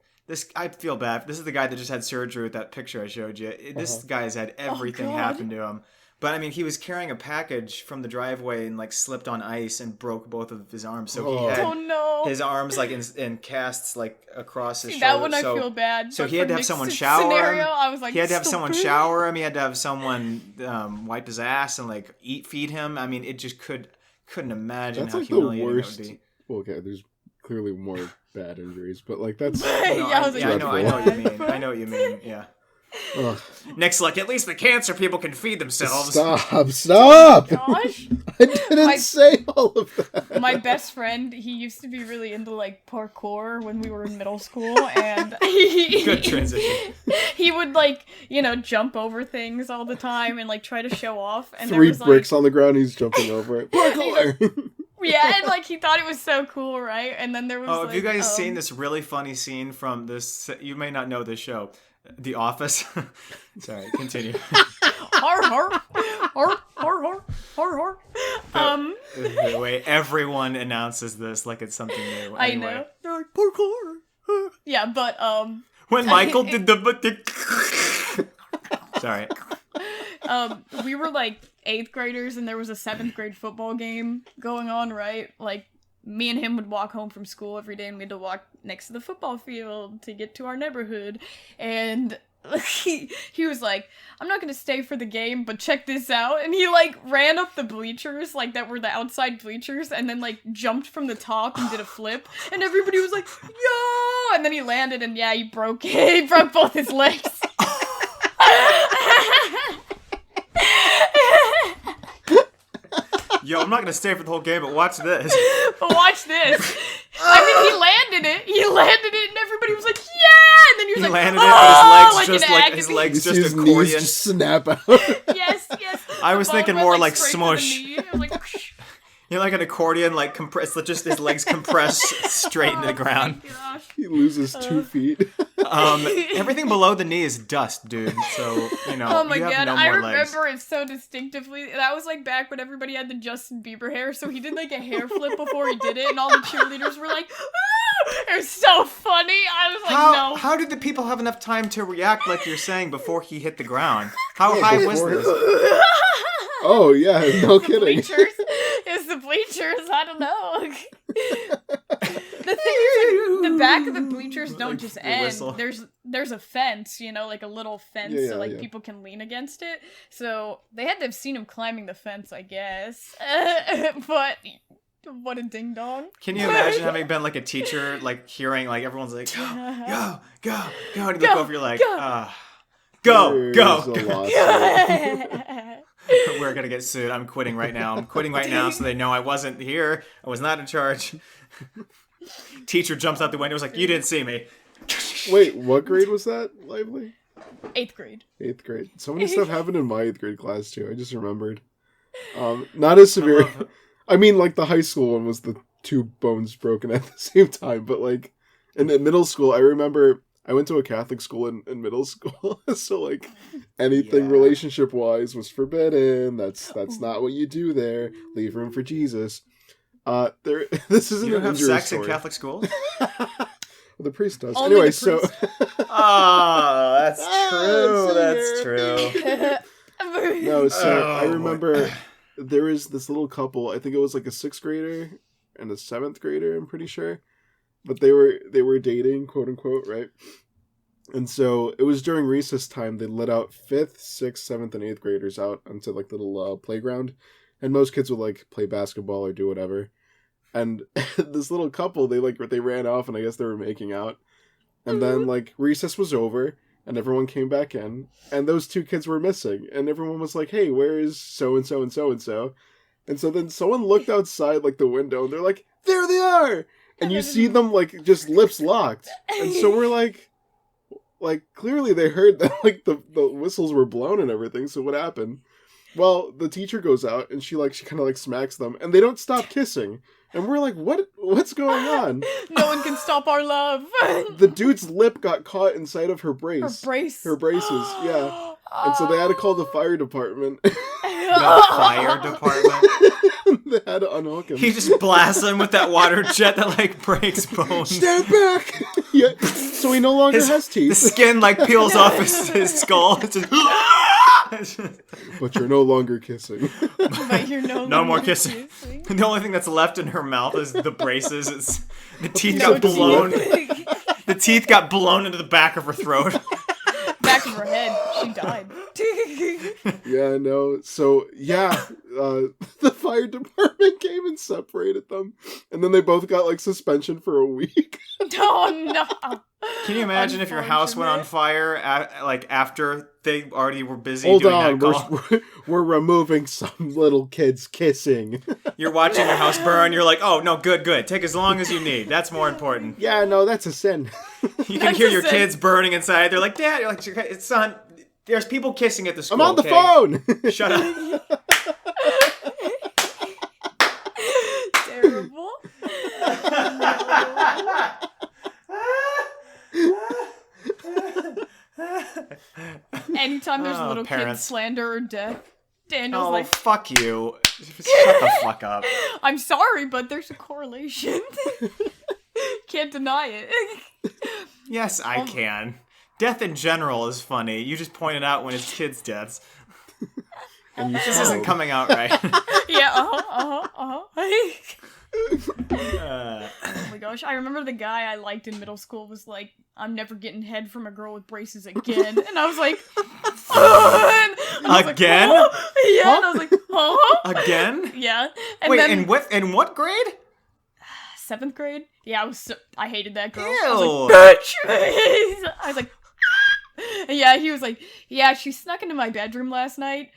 I feel bad. This is the guy that just had surgery with that picture I showed you. This guy's had everything happen to him. But, I mean, he was carrying a package from the driveway and, like, slipped on ice and broke both of his arms. So he had his arms, like, in casts, like, across his shoulder. That one I feel bad. So he had to have someone shower him. I was like, he had to have someone shower him. He had to have someone wipe his ass and, like, feed him. I mean, it just couldn't imagine how humiliating that would be. Well, okay, there's clearly more bad injuries, but, like, that's... I know what you mean, yeah. Ugh. Nick's like, at least the cancer people can feed themselves. Stop! Oh gosh. I didn't say all of that. My best friend, he used to be really into like parkour when we were in middle school, and good transition. He would like, jump over things all the time and like try to show off. And 3 bricks on the ground, he's jumping over it. Parkour! Yeah, and like he thought it was so cool, right? And then there was have you guys seen this really funny scene from this? You may not know this show. The Office. Sorry, continue. Har. The way everyone announces this like it's something new. Anyway. I know. They're like, parkour. Yeah, but when Michael did the Sorry. We were like 8th graders, and there was a 7th grade football game going on, right? Like, me and him would walk home from school every day, and we had to walk next to the football field to get to our neighborhood. And he was like, I'm not gonna stay for the game, but check this out. And he like ran up the bleachers, like that were the outside bleachers, and then like jumped from the top and did a flip. And everybody was like, yo! And then he landed, and yeah, he broke both his legs. Yo, I'm not gonna stay for the whole game, but watch this. But watch this. I mean, he landed it, and everybody was like, "Yeah!" And then he was landed like, it, "Oh!" but his legs You just see his accordion. knees just snap out. Yes. I was The ball thinking went, more like straight to the smush. knee. I was like, You know, like an accordion, like compress. Just his legs compress straight into the ground. Oh my gosh. He loses 2 feet. Everything below the knee is dust, dude. So you know, Oh my you have god, no I more legs. remember it so distinctively. That was like back when everybody had the Justin Bieber hair, so he did like a hair flip before he did it, and all the cheerleaders were like, "Ah!" It was so funny. I was like, no. How did the people have enough time to react like you're saying before he hit the ground? How high was this? Oh, yeah, no kidding. Bleachers. It's the bleachers. I don't know. The thing is, like, the back of the bleachers don't Like just the end. whistle. There's a fence, you know, like a little fence, so like yeah. people can lean against it. So they had to have seen him climbing the fence, I guess. But what a ding dong! Can you imagine having been like a teacher, like hearing like everyone's like, go, and you look over, you're like, go. There's a lawsuit. We're gonna get sued. I'm quitting right now. I'm quitting right now, so they know I wasn't here. I was not in charge. Teacher jumps out the window. Was like, you didn't see me. Wait, what grade was that, Lively? 8th grade. 8th grade. So many stuff happened in my 8th grade class, too. I just remembered. Not as severe. I mean, like, the high school one was the 2 bones broken at the same time. But, like, in middle school, I remember I went to a Catholic school in middle school. So, like, anything relationship-wise was forbidden. That's not what you do there. Leave room for Jesus. This isn't You don't an have injurious sex story. in Catholic school? The priest does. Only Anyway, the so... Oh, that's true. No, so Oh, I remember there was this little couple. I think it was like a 6th grader and a 7th grader. I'm pretty sure, but they were dating, quote unquote, right? And so it was during recess time. They let out 5th, 6th, 7th, and 8th graders out onto like the little playground, and most kids would like play basketball or do whatever. And this little couple, they ran off, and I guess they were making out. And then like recess was over. And everyone came back in, and those 2 kids were missing. And everyone was like, hey, where is so-and-so and so-and-so? And so then someone looked outside, like, the window, and they're like, there they are! And you see them, like, just lips locked. And so we're like, clearly they heard that, like, the whistles were blown and everything, so what happened? Well, the teacher goes out, and she kind of, like, smacks them, and they don't stop kissing. And we're like, what's going on? No one can stop our love. The dude's lip got caught inside of her brace. Her brace. Her braces, yeah. And so they had to call the fire department. The fire department. They had to unhook him. He just blasts him with that water jet that like breaks bones. Stand back! Yeah. So he no longer has teeth. The skin like peels off his skull. It's just, But you're no longer kissing. But you're no more kissing. The only thing that's left in her mouth is the braces. The teeth got blown. The teeth got blown into the back of her throat. Back of her head. She died. Yeah, no. So, yeah, the fire department came and separated them. And then they both got, like, suspension for a week. Oh, no. Can you imagine if your house went on fire after they already were busy Hold doing on, that call? we're removing some little kids kissing. You're watching your house burn. You're like, oh, no, good. Take as long as you need. That's more important. Yeah, no, that's a sin. You can hear your kids burning inside. They're like, Dad, you're like, son, there's people kissing at the school. I'm on the phone! Shut up. Terrible. Anytime there's a little kid parents. slander or death, Daniel's Oh, like, fuck you. Shut the fuck up. I'm sorry, but there's a correlation. Can't deny it. Yes, I can. Death in general is funny. You just pointed out when it's kids' deaths. And This isn't coming out right. Yeah, oh my gosh, I remember the guy I liked in middle school was like, I'm never getting head from a girl with braces again. And I was like, and I was Again? Like, oh. Yeah, and I was like, huh? Again? Yeah. And Wait, then, in what grade? 7th grade? Yeah, I hated that girl. Ew. I was like, bitch! I was like, yeah, he was like, yeah, she snuck into my bedroom last night.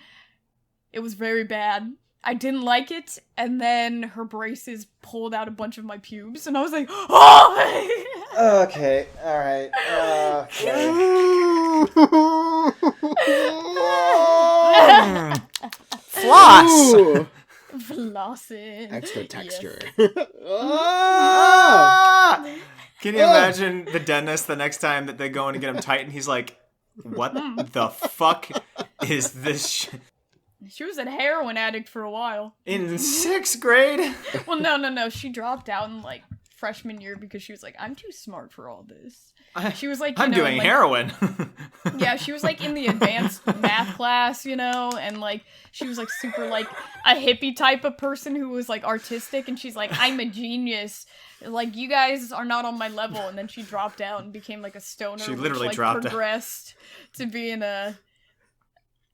It was very bad. I didn't like it, and then her braces pulled out a bunch of my pubes, and I was like, oh! Okay, alright. Okay. Floss! Ooh. Flossing. Extra texture. Can you imagine the dentist the next time that they go in to get him tightened? He's like, what the fuck is this shit? She was a heroin addict for a while. In 6th grade? Well, no. She dropped out in, like, freshman year because she was like, I'm too smart for all this. She was like, I'm doing like, heroin. Yeah, she was like in the advanced math class, and like she was like super like a hippie type of person who was like artistic, and she's like, I'm a genius. Like, you guys are not on my level. And then she dropped out and became like a stoner. She literally which, like, dropped out. progressed to being a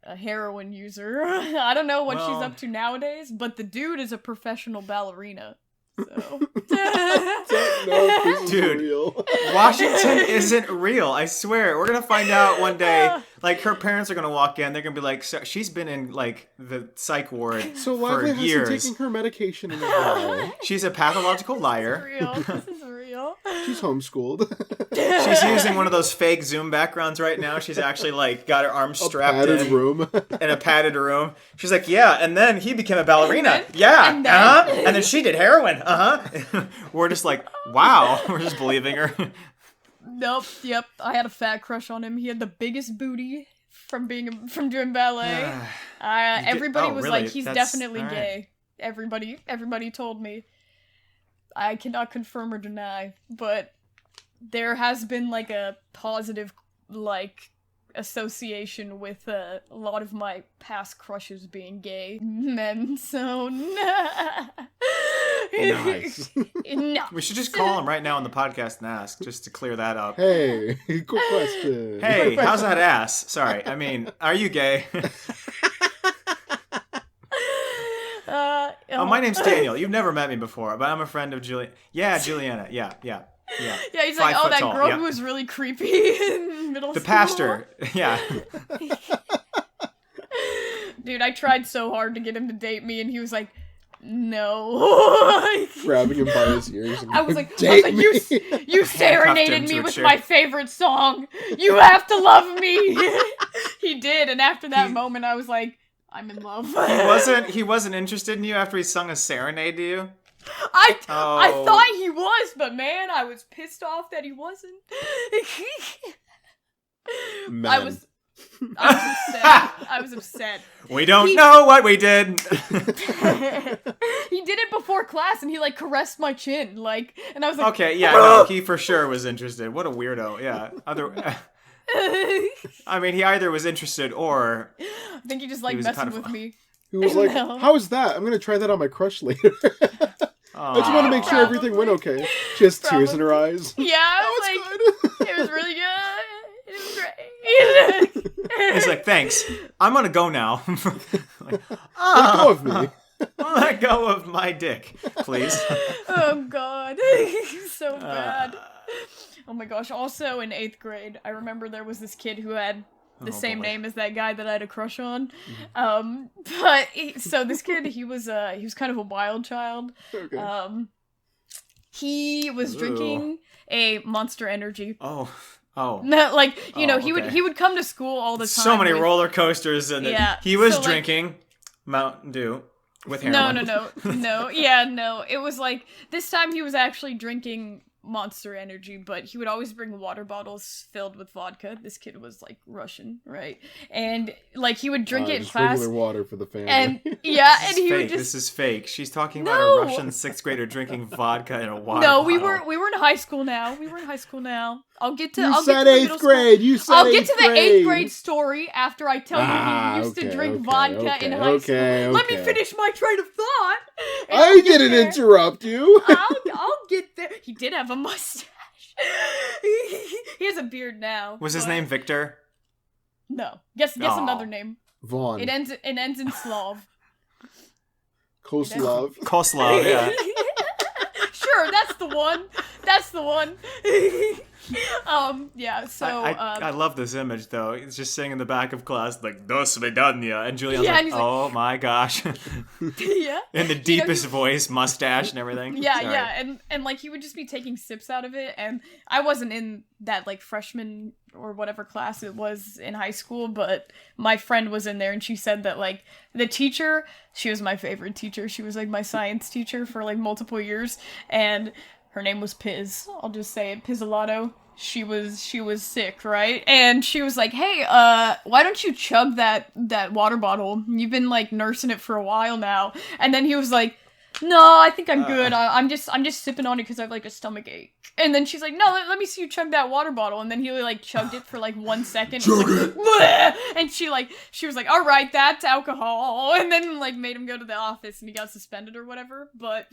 heroin user. I don't know what she's up to nowadays, but the dude is a professional ballerina. So. Dude, real. Washington isn't real. I swear. We're gonna find out one day. Like, her parents are gonna walk in. They're gonna be like, so she's been in like the psych ward So for Lively hasn't years. taken her medication in a while. She's a pathological liar. This is real. She's homeschooled. She's using one of those fake Zoom backgrounds right now. She's actually like got her arms strapped Padded in room. in a padded room. She's like, yeah, and then he became a ballerina. And And then she did heroin. We're just like, wow. We're just believing her. Nope. Yep. I had a fat crush on him. He had the biggest booty from doing ballet. Everybody was really? like, he's That's- definitely all right. gay. Everybody told me. I cannot confirm or deny, but there has been like a positive like association with a lot of my past crushes being gay men. So Nice. no. We should just call him right now on the podcast and ask, just to clear that up. Hey, good question. Hey, how's that ass? Sorry, I mean, are you gay? Oh, my name's Daniel. You've never met me before, but I'm a friend of Juliana. Yeah, Juliana. Yeah. Yeah, he's like, 5 oh, foot that tall, girl yep. who was really creepy in middle The school. pastor. Yeah. Dude, I tried so hard to get him to date me, and he was like, no. Grabbing him by his ears. And I was like, "Date me." you serenaded him to me a with chair. my favorite song. You have to love me. He did, and after that moment, I was like, I'm in love. He wasn't interested in you after he sung a serenade to you? I Oh. thought he was, but man, I was pissed off that he wasn't. Man. I was upset. I was upset. We don't know what we did. He did it before class, and he like caressed my chin, like, and I was like, Okay, yeah, no, he for sure was interested. What a weirdo. Yeah. I mean, he either was interested or... I think he just like was a messing pedophile. with me. He was like, No. how is that? I'm going to try that on my crush later. I just want to make sure Probably. everything went okay. She has tears in her eyes. Yeah, I Oh, was it's like, good. it was really good. It was great. He's like, thanks. I'm gonna go now. Like, Let go of me. let go of my dick, please. Oh god, so bad. Oh my gosh. Also in 8th grade, I remember there was this kid who had the same boy. name as that guy that I had a crush on. Mm-hmm. So this kid, he was kind of a wild child. Okay. He was drinking a Monster Energy. Oh. No, like, you know, he okay. would come to school all the time. So many with- roller coasters and Yeah, he was so, like- drinking Mountain Dew with heroin. No. Yeah, no. It was like, this time he was actually drinking Monster Energy, but he would always bring water bottles filled with vodka. This kid was like Russian, right? And like he would drink it in Just class. regular water for the family. And yeah, This and is he would fake. just This is fake. She's talking about No. a Russian 6th grader drinking vodka in a water No, bottle. we were in high school now. I'll get to you I'll said get to the 8th middle grade. School. You said I'll 8th get to the grade. 8th grade story after I tell you he used to drink vodka in high school. Let me finish my train of thought. and I I'll get didn't there. interrupt you. I'll get there. He did have a mustache. He has a beard now. Was his but- name Victor? No. Guess Aw. another name. Vaughn. It ends in Slav. Koslov. Koslov, yeah. Sure, that's the one. That's the one. Yeah, so... I love this image, though. It's just sitting in the back of class, like, Dos Vedania, and Julian's Yeah, like, and he's like- oh my gosh. Yeah. In the deepest voice, mustache and everything. Yeah, Sorry. yeah, and like he would just be taking sips out of it, and I wasn't in that like freshman or whatever class it was in high school, but my friend was in there, and she said that like the teacher, she was my favorite teacher. She was like my science teacher for like multiple years, and her name was Piz. I'll just say it, Pizzolato. She was sick, right? And she was like, "Hey, why don't you chug that water bottle? You've been like nursing it for a while now." And then he was like, "No, I think I'm good. I'm just sipping on it because I have like a stomach ache." And then she's like, "No, let me see you chug that water bottle." And then he like chugged it for like 1 second. Chug it. Like, and she was like, "All right, that's alcohol." And then like made him go to the office and he got suspended or whatever. But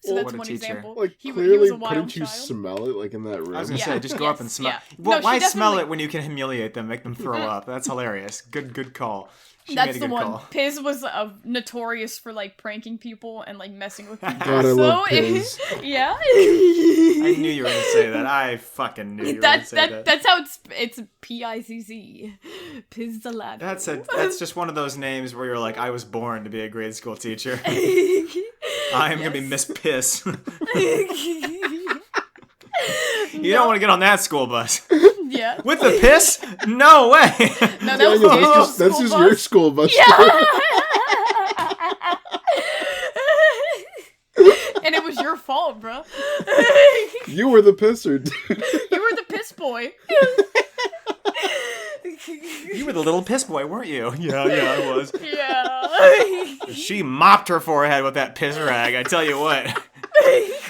so Well, that's what a one teacher. example. Like, he clearly, was a wild couldn't you child. smell it, like, in that room? I was gonna Yeah. say, just go up and Yes, smell. yeah. Well, No, why she smell definitely- it when you can humiliate them, make them throw up? That's hilarious. Good call. She That's made a the good one. call. Piz was notorious for like pranking people and like messing with people. God, I love Piz. Yeah. I knew you were gonna say that. I fucking knew you were gonna say that. That's how it's Pizz. Pizzolato. That's just one of those names where you're like, I was born to be a grade school teacher. I am gonna be Miss Piss. You don't want to get on that school bus. Yeah. With the piss? No way. No, that was Daniel, Daniel's that's school just bus. your school bus. Yeah. And it was your fault, bro. You were the pisser, dude. You were the piss boy. You were the little piss boy, weren't you? Yeah, I was. Yeah. She mopped her forehead with that piss rag, I tell you what.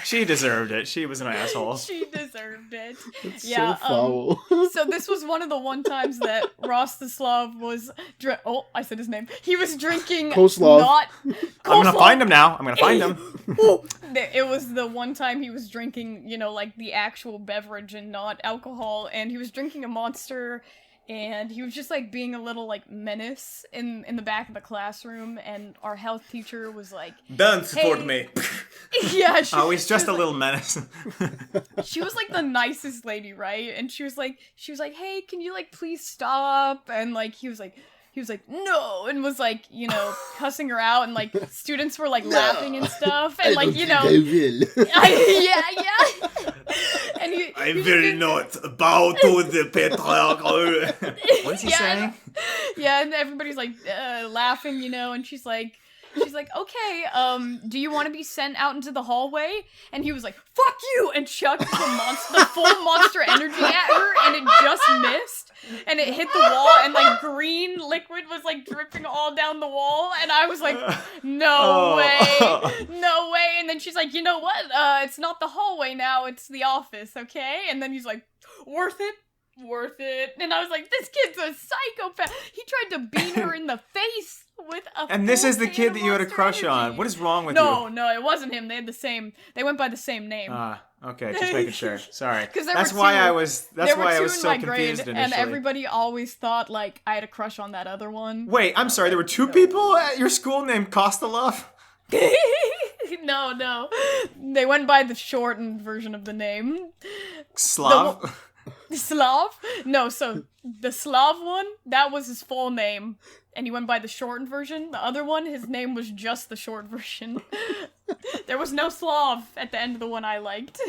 She deserved it. She was an asshole. She deserved it. It's Yeah, so foul. So this was one of the one times that Rostislav was I said his name. He was drinking Koslov. not I'm gonna Koslov. find him now. I'm gonna find him. It was the one time he was drinking, like the actual beverage and not alcohol, and he was drinking a Monster, and he was just like being a little like menace in the back of the classroom, and our health teacher was like, Don't support me. yeah, Oh, he's just she a was little menace. she was like the nicest lady, right? And she was like, hey, can you like please stop? And like he was like no, and was like, cussing her out, and like students were like laughing and stuff, and like I will. yeah. And he was just- not bow to the patriarch. What's he Yeah. saying? Yeah, and everybody's like laughing, and she's like, okay, do you want to be sent out into the hallway? And he was like, fuck you, and chucked the full Monster energy at her, and it just missed, and it hit the wall, and like green liquid was like dripping all down the wall, and I was like, no way, and then she's like, you know what, it's not the hallway now, it's the office, okay? And then he's like, worth it, and I was like, this kid's a psychopath. He tried to beat her in the face with a And this full is the can kid of that you had a Monster crush on. Energy. What is wrong with you? No, it wasn't him. They went by the same name. Okay, just making sure. Sorry. 'Cause there That's were why two- I was. That's there were why I two was in so my confused grade, initially. and everybody always thought like I had a crush on that other one. Wait, I'm sorry. There were two people at your school named Kostelov? No. They went by the shortened version of the name. Slav? Slav? No, so the Slav one, that was his full name. And he went by the shortened version. The other one, his name was just the short version. There was no Slav at the end of the one I liked.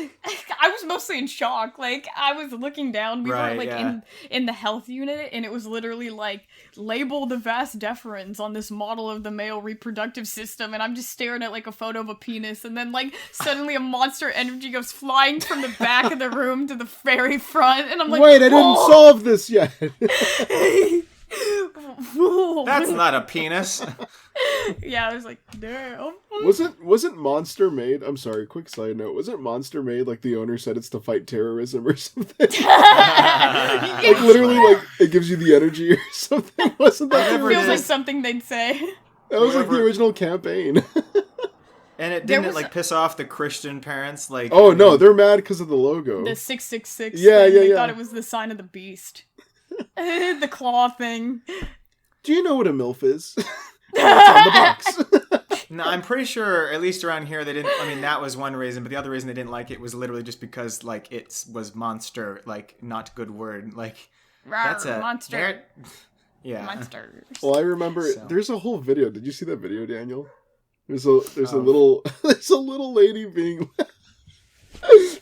I was mostly in shock. Like, I was looking down. We Right, were, like, yeah. in the health unit, and it was literally, like, label the vas deferens on this model of the male reproductive system, and I'm just staring at, like, a photo of a penis, and then, like, suddenly a Monster Energy goes flying from the back of the room to the very front, and I'm like, Wait, I didn't "Oh!" solve this yet. That's not a penis. Yeah, I was like, damn. Wasn't Monster made? I'm sorry, quick side note. Wasn't Monster made like the owner said it's to fight terrorism or something? Like literally, like it gives you the energy or something. Wasn't that? Whatever the it Feels like is. something they'd say. That was like the Whatever. original campaign. And it There didn't was like piss off the Christian parents. Like, Oh no, they're mad because of the logo. The 666 Yeah, thing, yeah, they yeah. thought it was the sign of the beast. The claw thing. Do you know what a MILF is? It's on the box. No, I'm pretty sure, at least around here, they didn't. I mean, that was one reason, but the other reason they didn't like it was literally just because, like, it was monster, like, not good word. Like, that's a monster. Yeah. Monsters. Well, I remember So. there's a whole video. Did you see that video, Daniel? There's a little lady being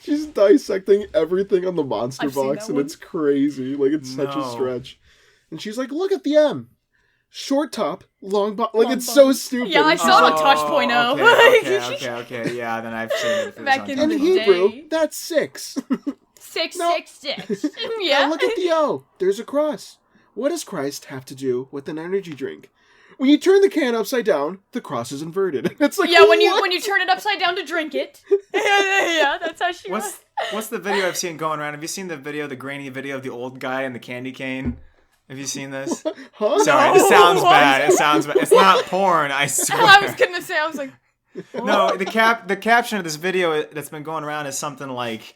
she's dissecting everything on the monster I've seen box, that and one. it's crazy. Like, it's such a No. stretch. And she's like, "Look at the M, short top, long bottom." Like, Long it's bottom. so stupid. Yeah, I And she's saw it like, on Touch.0. Okay. Yeah, then I've seen it. If it was Back on in top. in the Hebrew, day. that's 6. 666. Now Yeah. look at the O. There's a cross. What does Christ have to do with an energy drink? When you turn the can upside down, the cross is inverted. It's like, Yeah, when what? you turn it upside down to drink it. Yeah, that's how she was. What's the video I've seen going around? Have you seen the grainy video of the old guy and the candy cane? Have you seen this? Huh? Sorry, No. it sounds bad. It sounds bad. It's not porn, I swear. I was gonna say, I was like, No, the caption of this video that's been going around is something like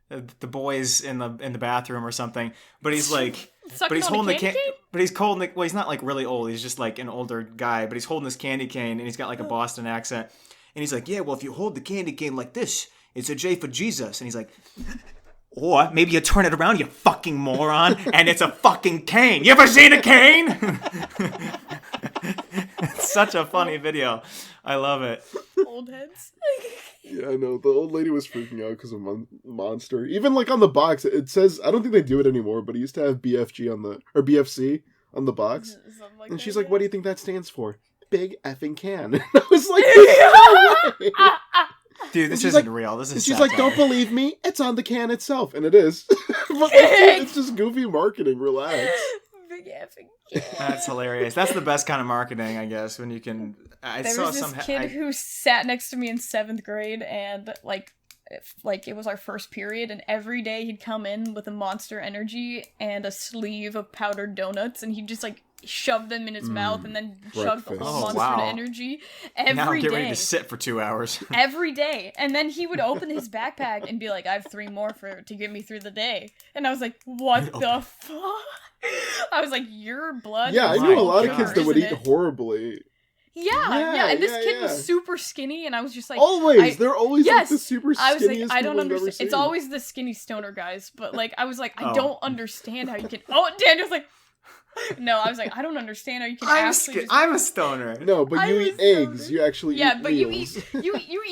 the boys in the bathroom or something. But he's like, Sucking he's on a holding candy cane? But he's holding well, he's not like really old. He's just like an older guy. But he's holding this candy cane and he's got like a Boston accent. And he's like, yeah, well, if you hold the candy cane like this, it's a J for Jesus. And he's like, or maybe you turn it around, you fucking moron, and it's a fucking cane. You ever seen a cane? It's such a funny video. I love it. old heads. Yeah, I know. The old lady was freaking out because of Monster. Even like on the box, it says, I don't think they do it anymore, but it used to have BFG on or BFC on the box. Something like And that, she's like, yeah. what do you think that stands for? Big effing can. And I was like, "There's no way." Dude, this she's isn't like- real. This is And she's satire. like, don't believe me? It's on the can itself. And it is. But it's just goofy marketing. Relax. Big effing kid. That's hilarious. That's the best kind of marketing, I guess, when you can... I There saw was this some... kid who sat next to me in 7th grade, and like it was our first period, and every day he'd come in with a Monster Energy and a sleeve of powdered donuts, and he'd just like shove them in his mouth and then chug the breakfast. whole Oh, Monster wow. Energy Now every get ready day. to sit for 2 hours. Every day, and then he would open his backpack and be like, "I have 3 more to get me through the day," and I was like, "What the fuck?" I was like, "Your blood." Yeah, I is knew a so lot of God. kids that pure, would isn't eat it?" horribly. Yeah, and this kid yeah. was super skinny, and I was just like, Always. They're always like yes, the super I was skinniest like, I don't people I've ever understand. seen. It's always the skinny stoner guys, but like, I was like, I Oh. don't understand how you can. Oh, Daniel's like, no, I was like, I don't understand how you can actually. I'm a stoner. No, but I you was eat so eggs. good. You actually Yeah, eat but meals. you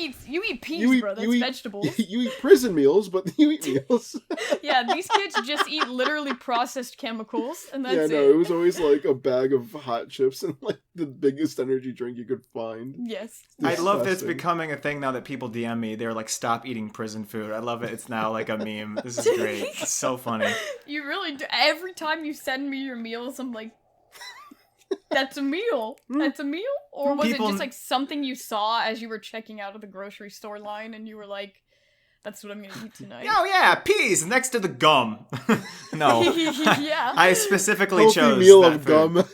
eat peas, You eat- bro. That's you eat- vegetables. You eat prison meals, but you eat meals. Yeah, these kids just eat literally processed chemicals, and that's Yeah, no, it. it was always like a bag of hot chips and like the biggest energy drink you could find. Yes. I love that it's Disgusting. becoming a thing now that people DM me. They're like, stop eating prison food. I love it. It's now like a meme. This is great. It's so funny. You really do. Every time you send me your meals, I'm like, that's a meal. That's a meal? Or was People- it just like something you saw as you were checking out of the grocery store line and you were like, that's what I'm gonna eat tonight? Oh yeah, peas next to the gum. No. Yeah. I specifically Healthy chose meal that of food. gum.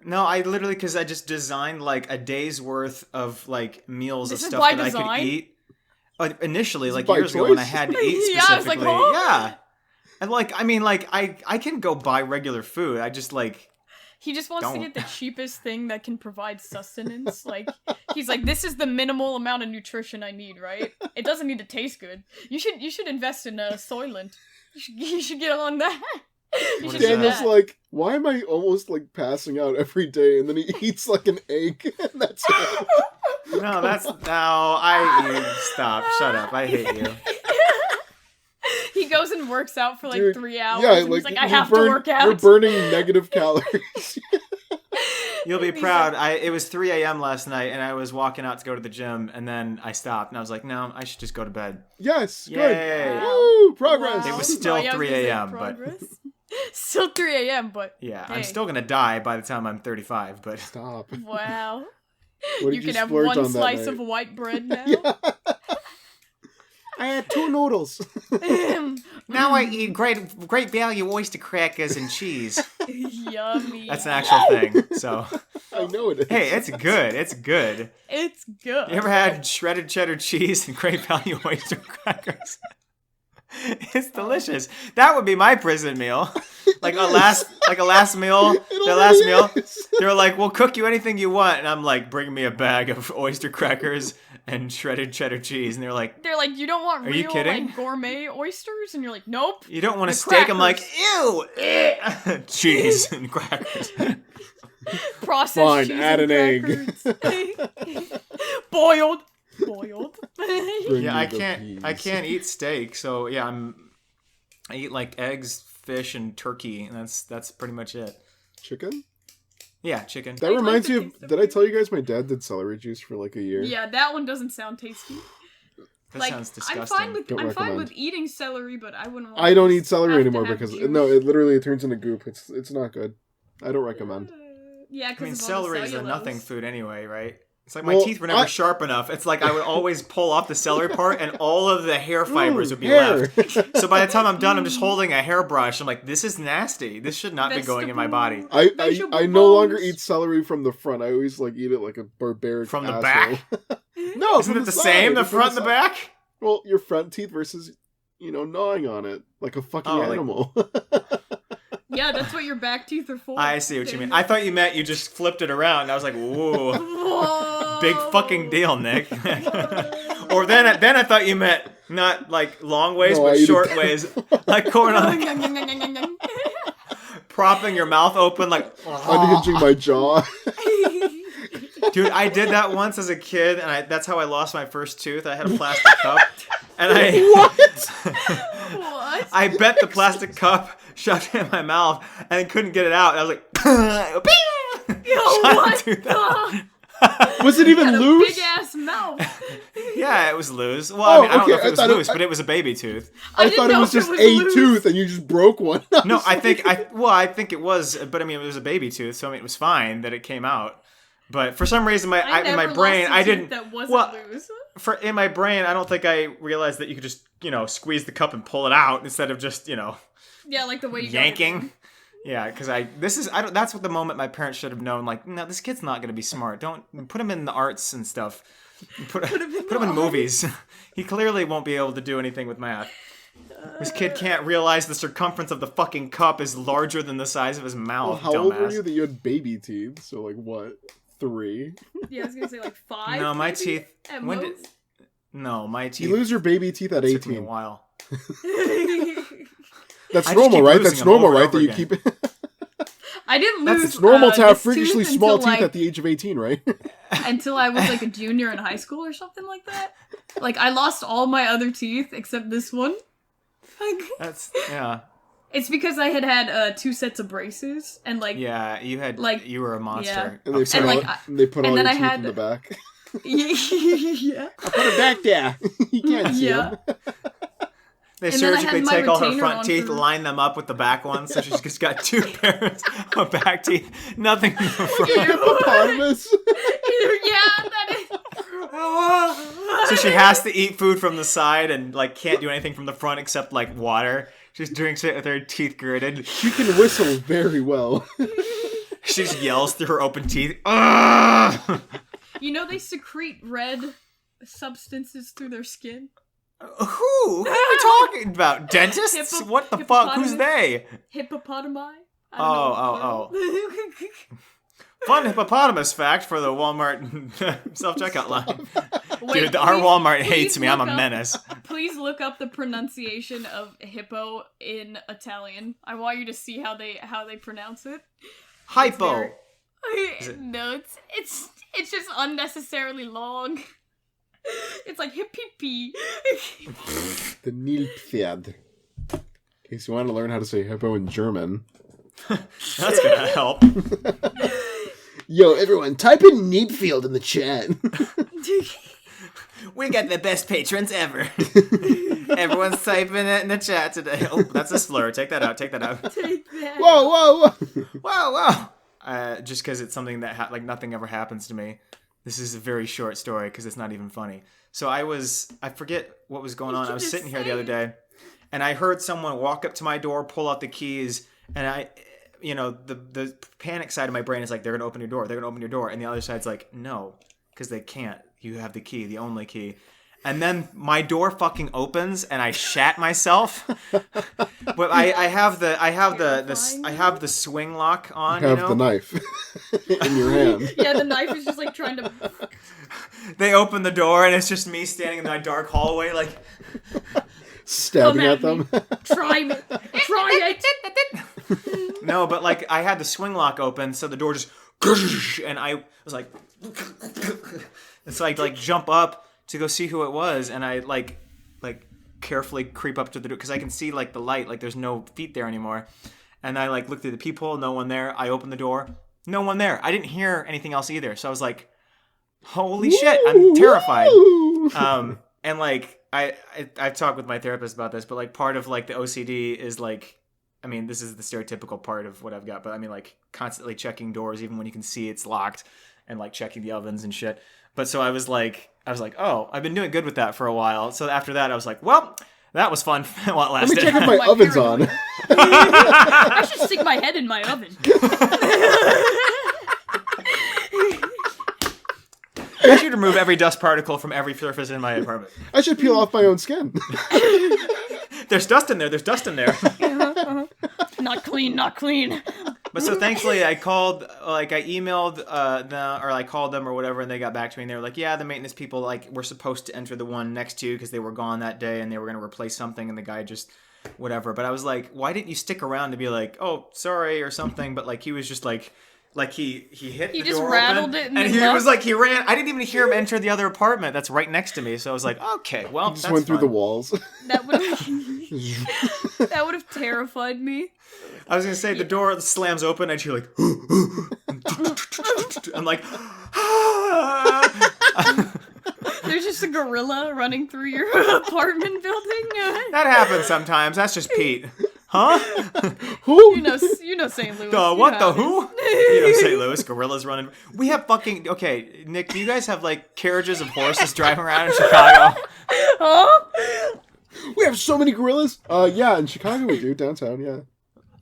No, I literally, because I just designed like a day's worth of like meals This of is stuff by that I design? could eat. Initially, It's like by years ago when I choice? had to eat Yeah, I was like, specifically. oh. Yeah. And like, I mean, like, I can go buy regular food. I just like, He just wants to Don't. get the cheapest thing that can provide sustenance. Like, he's like, this is the minimal amount of nutrition I need, right? It doesn't need to taste good. You should invest in Soylent. You should get on that. You What should is do Daniel's that. like, why am I almost like passing out every day? And then he eats like an egg, and that's it. no, that's, stop, shut up. I hate you. He goes and works out for like Dude, 3 hours. Yeah, and like he's like, I you have burn- to work out. You're burning negative calories. You'll be He's proud. It was 3 a.m. last night, and I was walking out to go to the gym, and then I stopped, and I was like, no, I should just go to bed. Yes, Yay. good. Wow. Woo, progress. It was still Oh, yeah, I was 3 gonna say a.m., but- progress. Still 3 a.m., but Yeah, hey. I'm still gonna die by the time I'm 35, but Stop. wow. What You did can have splurge one on that slice night? of white bread now. Yeah. I had 2 noodles. now I eat great value oyster crackers and cheese. Yummy. That's an actual thing. So, I know it is. hey, it's good. It's good. It's good. You ever had shredded cheddar cheese and great value oyster crackers? It's delicious. That would be my prison meal. Like a like a last meal. It Their last already meal. is. They were like, "We'll cook you anything you want," and I'm like, "Bring me a bag of oyster crackers and shredded cheddar cheese," and they're like, you don't want Are you real kidding? like gourmet oysters, and you're like, nope. "You don't want a The steak?" I'm like, crackers. "Ew, cheese and crackers." Processed Fine, cheese add and an egg. crackers. Boiled. Bring Yeah, me I the can't peas. eat steak, so yeah, I eat like eggs, fish, and turkey, and that's pretty much it. Chicken? Yeah, chicken. That I like reminds the me taste of. of Did I it. tell you guys my dad did celery juice for like a year? Yeah, that one doesn't sound tasty. That sounds disgusting. I'm fine with Don't fine recommend. with eating celery, but I wouldn't. Want I don't to eat celery have to anymore have because juice. no, it literally turns into goop. It's not good. I don't recommend. Yeah, I because mean, celery is a nothing food anyway, right? It's like my Well, teeth were never sharp enough. It's like I would always pull off the celery part, and all of the hair fibers would be hair. left. So by the time I'm done, I'm just holding a hairbrush. I'm like, this is nasty. This should not be going in my body. I no longer eat celery from the front. I always like eat it like a barbaric From the asshole. back? No, Isn't from it the side, same, the from front and the side. back? Well, your front teeth versus gnawing on it like a fucking Oh, like- animal. Yeah, that's what your back teeth are for. I see what you mean. I thought you meant you just flipped it around. I was like, whoa, Whoa. big fucking deal, Nick. Or then I thought you meant not like long ways, No, I but eat short it. ways, like going on, like, propping your mouth open, like. Unhinging my jaw. Dude, I did that once as a kid, and that's how I lost my first tooth. I had a plastic cup, and What? I bet the plastic cup shoved it in my mouth and couldn't get it out. And I was like, Yo, shot the what? tooth out. Was it even Had a loose? big ass mouth. Yeah, it was loose. Well, I mean, I don't okay, know if I it was thought it- loose, but it was a baby tooth. I didn't thought it know was if it just was a loose. tooth and you just broke one. No, I think it was, but I mean, it was a baby tooth, so I mean, it was fine that it came out. But for some reason, I in never my lost brain, a I tooth didn't. That wasn't Well, loose. in my brain, I don't think I realized that you could just, squeeze the cup and pull it out instead of just, Yeah, like the way you got it yanking. in. Yeah, because that's what the moment my parents should have known. Like, no, this kid's not going to be smart. Don't put him in the arts and stuff. Put him in movies. He clearly won't be able to do anything with math. This kid can't realize the circumference of the fucking cup is larger than the size of his mouth. How old were dumbass. you that you had baby teeth? So like what? 3? Yeah, I was gonna say like 5. No, my maybe, teeth. At When most. did? No, my teeth. You lose your baby teeth at took me a 18. while. That's I just normal, keep right? losing That's them normal, over and right? That over you again. keep it. I didn't lose. It's normal to have this freakishly tooth small until, teeth like, at the age of 18, right? until I was like a junior in high school or something like that. Like I lost all my other teeth except this one. Like, Yeah. it's because I had 2 sets of braces and like Yeah, you were a monster. And they put And, all, like, they put all and your then I teeth had- in the back. yeah. Put it back there. You can't see Yeah. them. They And then I surgically had my take all her retainer front on teeth, for- line them up with the back ones, so she's just got 2 pairs of back teeth, nothing in the front. Hippopotamus. Yeah, that is. So she has to eat food from the side and like can't do anything from the front except like water. She just drinks it with her teeth gritted. She can whistle very well. She just yells through her open teeth. "Ugh!" You know they secrete red substances through their skin. Who are you talking about? Dentists? What the fuck? Who's hippopotamus. they? Hippopotami. I Oh, don't know. Fun hippopotamus fact for the Walmart self-checkout line. Wait, Dude, our please- Walmart please hates me. I'm a look up- menace. Please look up the pronunciation of hippo in Italian. I want you to see how they pronounce it. Hypo. No, it's just unnecessarily long. It's like hip-pee-pee. The Nilpferd. In case you want to learn how to say hippo in German. That's gonna help. Yo, everyone, type in Neatfield in the chat. We got the best patrons ever. Everyone's typing it in the chat today. Oh, that's a slur. Take that out. Take that out. Take that. Whoa, whoa, whoa. Wow. Just because it's something that like nothing ever happens to me. This is a very short story because it's not even funny. So I forget what was going on. I was sitting here the other day, and I heard someone walk up to my door, pull out the keys, and the panic side of my brain is like, they're gonna open your door. They're gonna open your door, and the other side's like, no, because they can't. You have the key, the only key. And then my door fucking opens and I shat myself. But I have the swing lock on. You have the knife in your hand. Yeah, the knife is just like trying to. They open the door and it's just me standing in my dark hallway, like stabbing at them. Try it. No, but like I had the swing lock open, so the door just and I was like, and so I like jump up to go see who it was, and I like carefully creep up to the door because I can see like the light, like there's no feet there anymore, and I like look through the peephole, no one there. I open the door, no one there. I didn't hear anything else either, so I was like, holy shit, I'm terrified. And like I've talked with my therapist about this, but like part of like the OCD is like, I mean, this is the stereotypical part of what I've got, but I mean like constantly checking doors even when you can see it's locked, and like checking the ovens and shit. But so I was like, oh, I've been doing good with that for a while. So after that, I was like, well, that was fun while it lasted. Let me check if my oven's on. I should stick my head in my oven. I should remove every dust particle from every surface in my apartment. I should peel off my own skin. There's dust in there. There's dust in there. Not clean, not clean. But so thankfully I called, like I emailed them, or I called them or whatever, and they got back to me and they were like, yeah, the maintenance people like were supposed to enter the one next to you because they were gone that day and they were going to replace something, and the guy just whatever. But I was like, why didn't you stick around to be like, oh, sorry or something? But like he was just like he hit the just door rattled open, it and he left. was like, he ran. I didn't even hear him enter the other apartment that's right next to me. So I was like, okay, well, Just that's went through fun. the walls. That would have terrified me. I was gonna say the door slams open and you're like, I'm like, There's just a gorilla running through your apartment building. that happens sometimes. That's just Pete, huh? Who? You know St. Louis. The You what? know The who? You know, St. Louis gorillas running. We have fucking okay, Nick. Do you guys have like carriages of horses driving around in Chicago? Huh? We have so many gorillas. Yeah, in Chicago we do, downtown, yeah.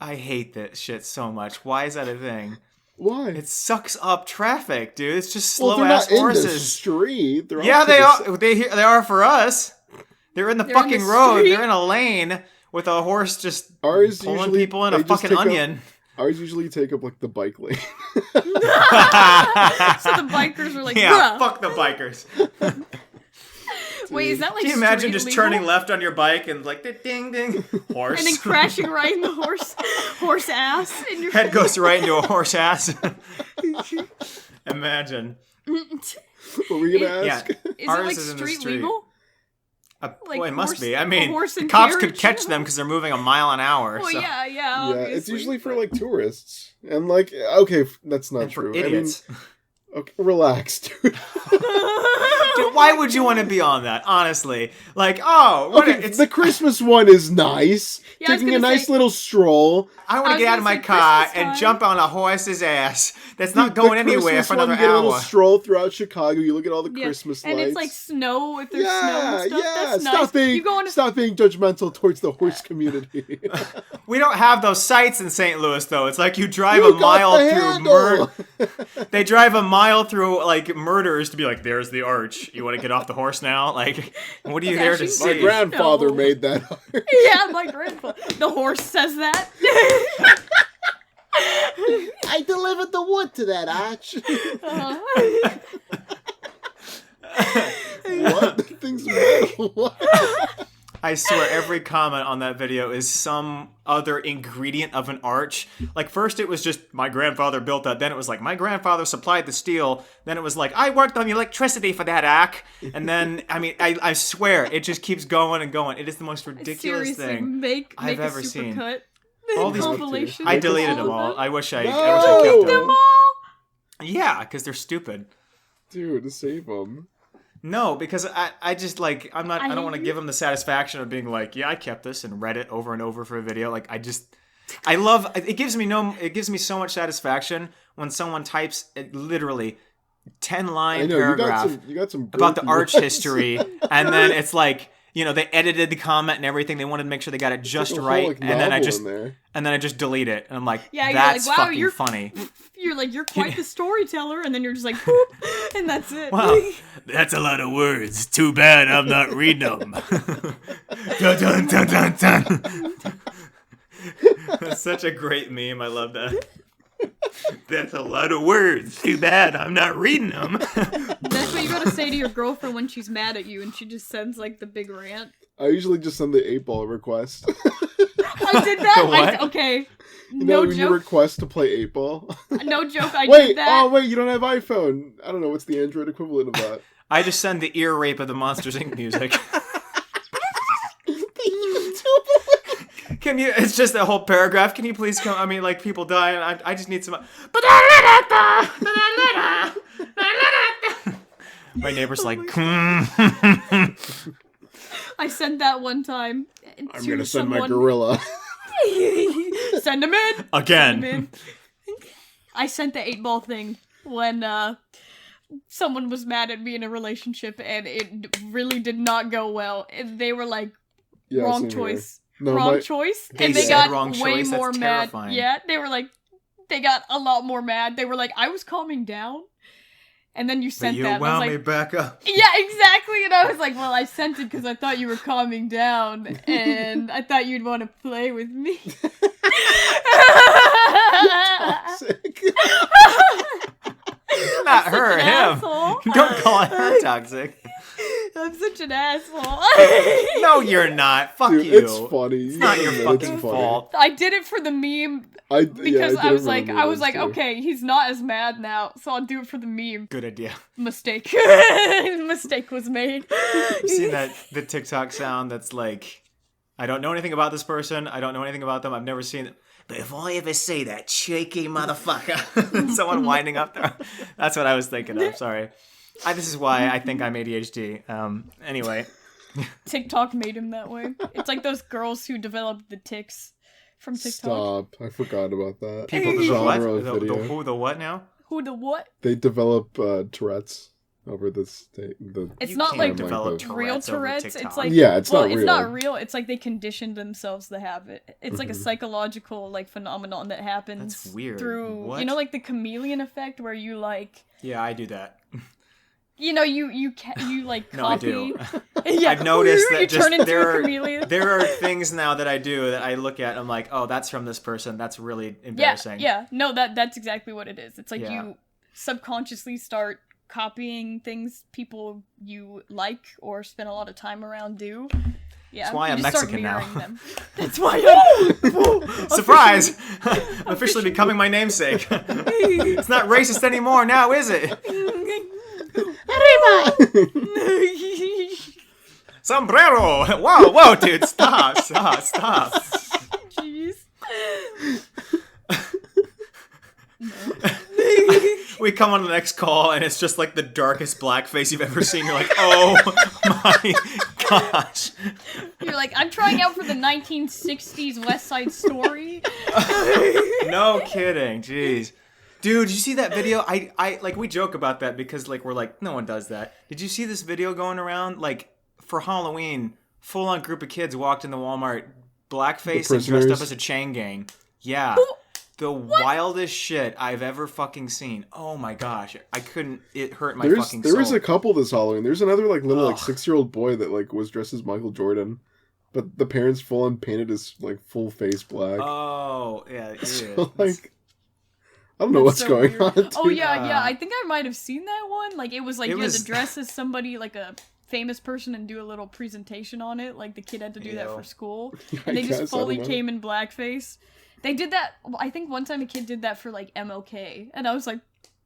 I hate that shit so much. Why is that a thing? Why? It sucks up traffic, dude. It's just well, slow they're ass not in the horses. street. They're Yeah, off to they the are. They are for us. They're in the They're in fucking the road. street. They're in a lane with a horse just Ours pulling usually- people in they a just fucking take onion. Ours usually take up like the bike lane. So the bikers were like, Yeah, bruh. fuck the bikers. Wait, is that like Can you imagine street just legal? turning left on your bike and like ding ding horse? And then crashing right in the horse ass in your Head goes right into a horse ass. Imagine. What were you gonna Yeah. ask? Is it Ours like is in the street street. legal? Well, it must horse- be. I a mean, horse the and cops carriage? could catch them because they're moving a mile an hour. Well, so. yeah, Yeah, obviously. it's usually for like tourists. And like, okay, that's not And for true. idiots. I mean, okay, relax, dude. Dude, why would you want to be on that? Honestly, like, oh, what Okay, it's. the Christmas one is nice. Yeah, I was Taking a gonna nice say- little stroll. I want I to was get out gonna of my say car Christmas and time. jump on a horse's ass. That's not going The anywhere Christmas for another one, you get a little hour. stroll throughout Chicago. You look at all the Yeah, Christmas and lights. it's like snow if there's snow yeah, and stuff. yeah. That's Stop nice. being You go on a stop being judgmental towards the horse community. We don't have those sites in St. Louis, though. It's like you drive You a got mile the through handle. They drive a mile through like murders to be like, "There's the arch. You want to get off the horse now?" Like, what are you there to Dashing My see? grandfather No. made that art. Yeah, my grandfather. The horse says that. I delivered the wood to that arch. What? The thing's metal. What? I swear, every comment on that video is some other ingredient of an arch. Like, first it was just, my grandfather built that. Then it was like, my grandfather supplied the steel. Then it was like, I worked on the electricity for that arc. And then, I mean, I swear, it just keeps going and going. It is the most ridiculous Seriously, thing make I've a ever seen. supercut. All these- compilation. I of deleted them of all. I wish I No! kept them. them all. Yeah, because they're stupid. Dude, save them. No, because I just like I don't want to hate give them the satisfaction of being like, yeah, I kept this and read it over and over for a video. Like I love it. Gives me so much satisfaction when someone types literally 10-line I know paragraph you got some about the girthy arch ones. history, and then it's like they edited the comment and everything. They wanted to make sure they got it just like a right, whole, and then I just in there. delete it, and I'm like, Yeah, that's you're like, wow, fucking you're funny. You're quite the storyteller, and then you're just like, boop, and that's it. Wow, that's a lot of words. Too bad I'm not reading them. Dun, dun, dun, dun, dun. That's such a great meme. I love that. That's a lot of words. Too bad I'm not reading them. That's what you gotta say to your girlfriend when she's mad at you and she just sends like the big rant. I usually just send the 8-ball request. I did that? The what? Okay. You know No when you joke. request to play 8-ball? No joke, I Wait, did that. oh wait, you don't have iPhone. I don't know, what's the Android equivalent of that? I just send the ear rape of the Monsters Inc. music. Can you? It's just a whole paragraph. Can you please come? I mean, like people die, and I just need some. My neighbor's like. I sent that one time. I'm gonna send my gorilla. Send him in. Again. Send him in. I sent the 8-ball thing when someone was mad at me in a relationship, and it really did not go well. And they were like, Yeah, wrong same choice. here. No, Wrong choice. They And they said got wrong way choice? That's more mad. terrifying. Yeah, they were like, they got a lot more mad. They were like, I was calming down. And then you But sent you that. and I wound was me like, back up. yeah, exactly. And I was like, well, I sent it because I thought you were calming down. And I thought you'd want to play with me. Toxic. Not I'm her, such an him. asshole. Don't call her toxic. I'm such an asshole. No, you're not. Fuck Dude, you. it's funny. It's not your fucking fault. I did it for the meme because I was like, okay, he's not as mad now, so I'll do it for the meme. Good idea. Mistake. Mistake was made. You seen the TikTok sound that's like, I don't know anything about this person. I don't know anything about them. I've never seen it. But if I ever see that cheeky motherfucker. Someone winding up there. That's what I was thinking of. Sorry. This is why I think I'm ADHD. Anyway. TikTok made him that way. It's like those girls who developed the tics from TikTok. Stop. I forgot about that. People the do what? genre of The video. who, the what now? Who the what? They develop Tourette's over this. It's You not can't like develop real Tourette's over Tourette's. TikTok. It's like Yeah, it's well, not it's real. not real. It's like they conditioned themselves to have it. It's like a Mm-hmm. psychological like phenomenon that happens. That's weird. Through What? you know like the chameleon effect where you like Yeah, I do that. you like No, I copy. do. Yeah, I've noticed that you just turn into there a are chameleon. there are things now that I do that I look at and I'm like, oh, that's from this person. That's really embarrassing. Yeah. No, that's exactly what it is. It's like Yeah. you subconsciously start copying things people you like or spend a lot of time around do. Yeah, That's why you I'm just start Mexican now. mirroring them. That's why Surprise! Officially becoming my namesake. It's not racist anymore now, is it? Sombrero! Whoa, dude, stop. Jeez. We come on the next call and it's just like the darkest blackface you've ever seen. You're like, oh my gosh. You're like, I'm trying out for the 1960s West Side Story. No kidding, jeez. Dude, did you see that video? I like, we joke about that because like we're like, no one does that. Did you see this video going around? Like, for Halloween, full-on group of kids walked in the Walmart blackface and dressed up as a chain gang. Yeah. The wildest shit I've ever fucking seen. Oh my gosh. I couldn't, it hurt my fucking soul. There was a couple this Halloween. There's another like little like 6-year-old boy that like was dressed as Michael Jordan, but the parents full on painted his like full face black. Oh, yeah. So, like, I don't know what's so going weird. on. Dude. Oh yeah. I think I might have seen that one. Like it was like It you had was- to dress as somebody like a famous person and do a little presentation on it. Like the kid had to do that Ew. for school, I and they guess, I just don't fully know. came in blackface. They did that. I think one time a kid did that for like MLK, and I was like,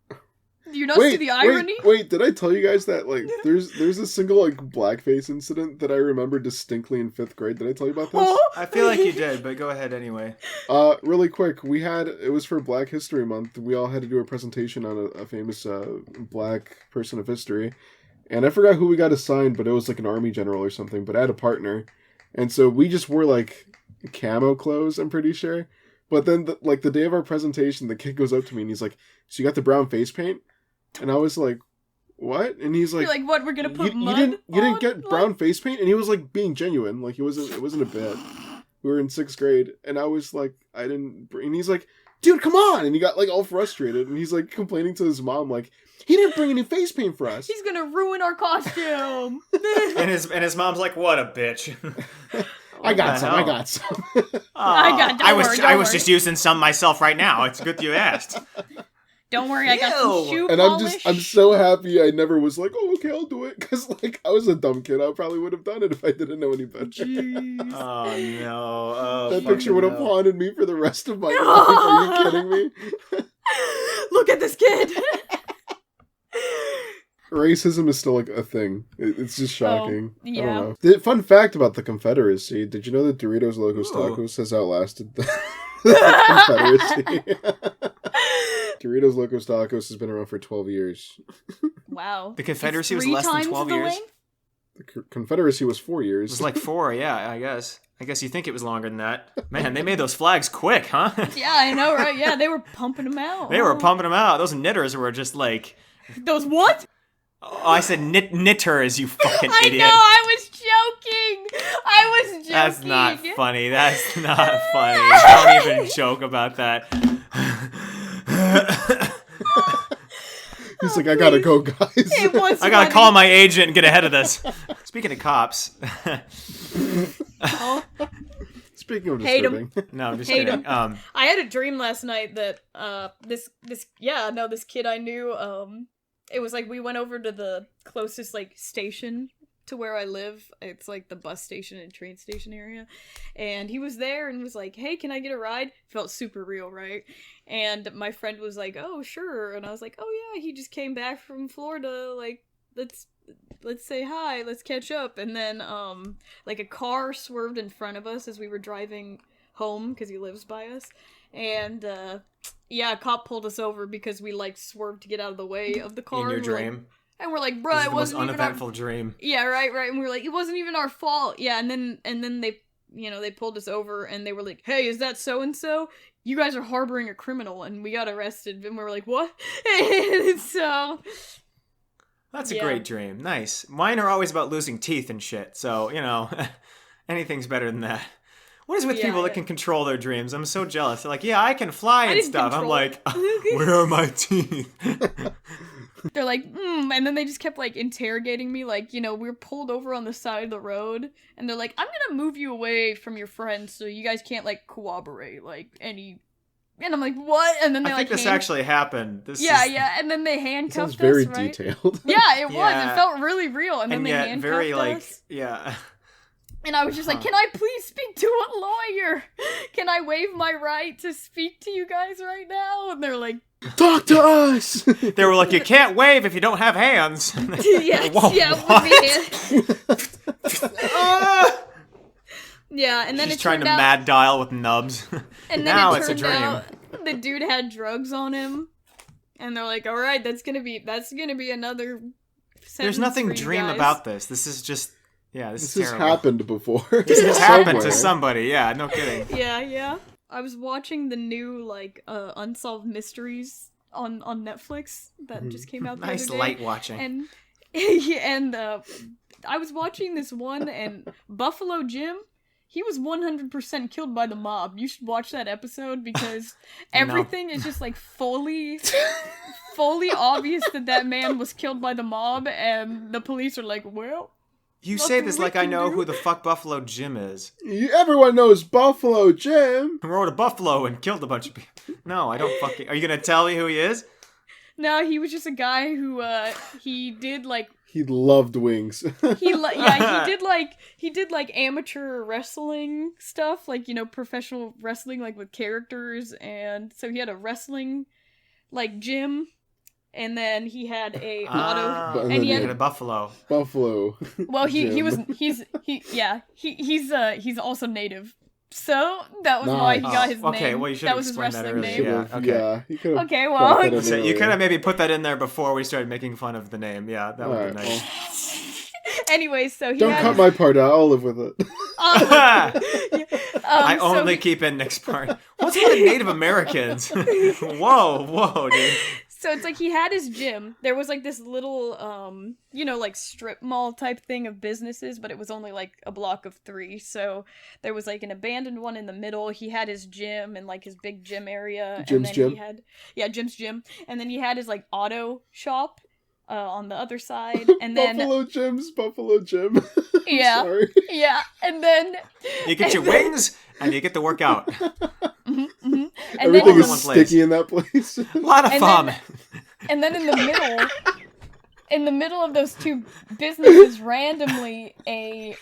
"Do you not see the irony?" Wait, did I tell you guys that like there's a single like blackface incident that I remember distinctly in 5th grade? Did I tell you about this? I feel like you did, but go ahead anyway. Really quick, it was for Black History Month. We all had to do a presentation on a famous black person of history. And I forgot who we got assigned, but it was like an army general or something, but I had a partner. And so we just wore like camo clothes, I'm pretty sure. But then the day of our presentation, the kid goes up to me and he's like, "So you got the brown face paint?" And I was like, what? And he's like, You're like, what? We're gonna put mud. You didn't on? get brown face paint, and he was like being genuine, like it wasn't a bit. We were in 6th grade, and I was like, I didn't. And he's like, dude, come on! And he got like all frustrated, and he's like complaining to his mom, like, he didn't bring any face paint for us. He's gonna ruin our costume. And his mom's like, what a bitch. I got some. I was just using some myself right now. It's good you asked. Don't worry, I got some shoe and polish. I'm so happy I never was like, oh, okay, I'll do it. Because, like, I was a dumb kid. I probably would have done it if I didn't know any better. Jeez. Oh, no. Oh, that picture would have haunted me for the rest of my life. Are you kidding me? Look at this kid. Racism is still, like, a thing. It's just shocking. Yeah. I don't know. Fun fact about the Confederacy. Did you know that Doritos Locos Tacos has outlasted the Confederacy? Doritos Locos Tacos has been around for 12 years. Wow. The Confederacy was less than 12 years? The Confederacy was 4 years. It was like 4, yeah, I guess. I guess you think it was longer than that. Man, they made those flags quick, huh? Yeah, I know, right? Yeah, they were pumping them out. They were pumping them out. Those knitters were just like... Those what? Oh, I said knitters, you fucking idiot. I know, I was joking. That's not funny. That's not funny. Don't even joke about that. He's like, I gotta go, guys. It was I gotta call my agent and get ahead of this. Speaking of cops. Speaking of Hate disturbing. No, I'm just Hate kidding. I had a dream last night that this kid I knew, it was like we went over to the closest like station to where I live. It's like the bus station and train station area. And he was there and was like, hey, can I get a ride? Felt super real, right? And my friend was like, oh, sure. And I was like, oh yeah, he just came back from Florida. Like, let's say hi, let's catch up. And then, like a car swerved in front of us as we were driving home because he lives by us. And, yeah, a cop pulled us over because we, like, swerved to get out of the way of the car. In your and we're dream? Like, and we're like, bruh, it wasn't even our... uneventful dream. Yeah, right. And we were like, it wasn't even our fault. Yeah, and then they, you know, they pulled us over and they were like, hey, is that so-and-so? You guys are harboring a criminal. And we got arrested. And we were like, what? And so... That's a great dream. Nice. Mine are always about losing teeth and shit. So, you know, anything's better than that. What is with people that can control their dreams? I'm so jealous. They're like, yeah, I can fly and stuff. I'm like, where are my teeth? They're like, and then they just kept, like, interrogating me, like, you know, we were pulled over on the side of the road, and they're like, I'm gonna move you away from your friends so you guys can't, like, corroborate, like, any... And I'm like, what? And then they, I think this actually happened. Yeah, and then they handcuffed us, very right? detailed. Yeah, it was. It felt really real, and then they handcuffed very, us. like, yeah... And I was just like, can I please speak to a lawyer? Can I waive my right to speak to you guys right now? And they're like, talk to us! They were like, you can't wave if you don't have hands. Yeah, yeah, and then she's it trying to out, mad dial with nubs. And then now it's a dream. Out, the dude had drugs on him. And they're like, all right, that's gonna be another sentence. There's nothing for you dream guys. about this. This is just... Yeah, this is has happened before. This has happened to somebody, yeah, no kidding. Yeah. I was watching the new, like, Unsolved Mysteries on Netflix that just came out the nice other day. light watching. And I was watching this one, and Buffalo Jim, he was 100% killed by the mob. You should watch that episode because everything is just, like, fully obvious that man was killed by the mob, and the police are like, well... You say this like I know who the fuck Buffalo Jim is. Everyone knows Buffalo Jim. Who rode a buffalo and killed a bunch of people. No, I don't fucking... Are you gonna tell me who he is? No, he was just a guy who, he did, like... He loved wings. He did, like, amateur wrestling stuff. Like, you know, professional wrestling, like, with characters. And so he had a wrestling, like, gym. And then he had a auto, and he had a buffalo. Buffalo. Well, he's also native, so that was why he got his name. Okay, well you should that have was his explained that wrestling earlier. name. Yeah, okay. Yeah, okay, well, so you could have maybe put that in there before we started making fun of the name. Yeah, that would be nice. Well. Anyway, so he don't cut my part out. I'll live with it. I only keep in Nick's part. What's with the Native Americans? Whoa, dude. So it's like he had his gym. There was like this little, like strip mall type thing of businesses, but it was only like a block of 3. So there was like an abandoned one in the middle. He had his gym and like his big gym area. Jim's gym? Jim's gym. And then he had his like auto shop on the other side. And then Buffalo Jim. Yeah. Sorry. Yeah. And then you get your wings and you get to work out. And Everything then, is sticky in that place. A lot of fun. And then in the middle of those 2 businesses, randomly a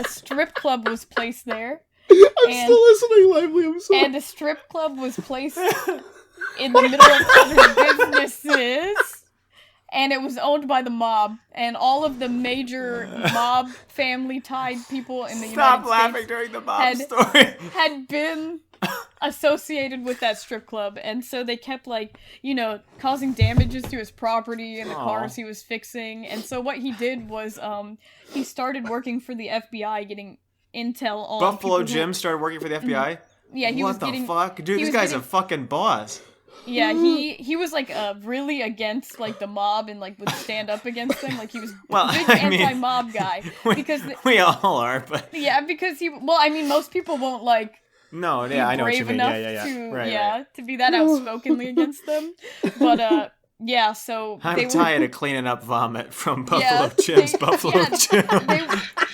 strip club was placed there. I'm still listening, Lively. I'm sorry. And a strip club was placed in the middle of other businesses. And it was owned by the mob, and all of the major mob family-tied people in the Stop United laughing States during the mob story. had been associated with that strip club, and so they kept, causing damages to his property and the cars he was fixing. And so what he did was, he started working for the FBI, getting intel on Buffalo Jim started working for the FBI? Yeah, What the fuck? Dude, this guy's a fucking boss. Yeah, he was really against the mob and would stand up against them. He was a big anti-mob guy because we all are, but because most people won't no, yeah, I know what you mean. To be that outspokenly against them. But yeah, so I'm tired of cleaning up vomit from Buffalo Jim's Buffalo Jim.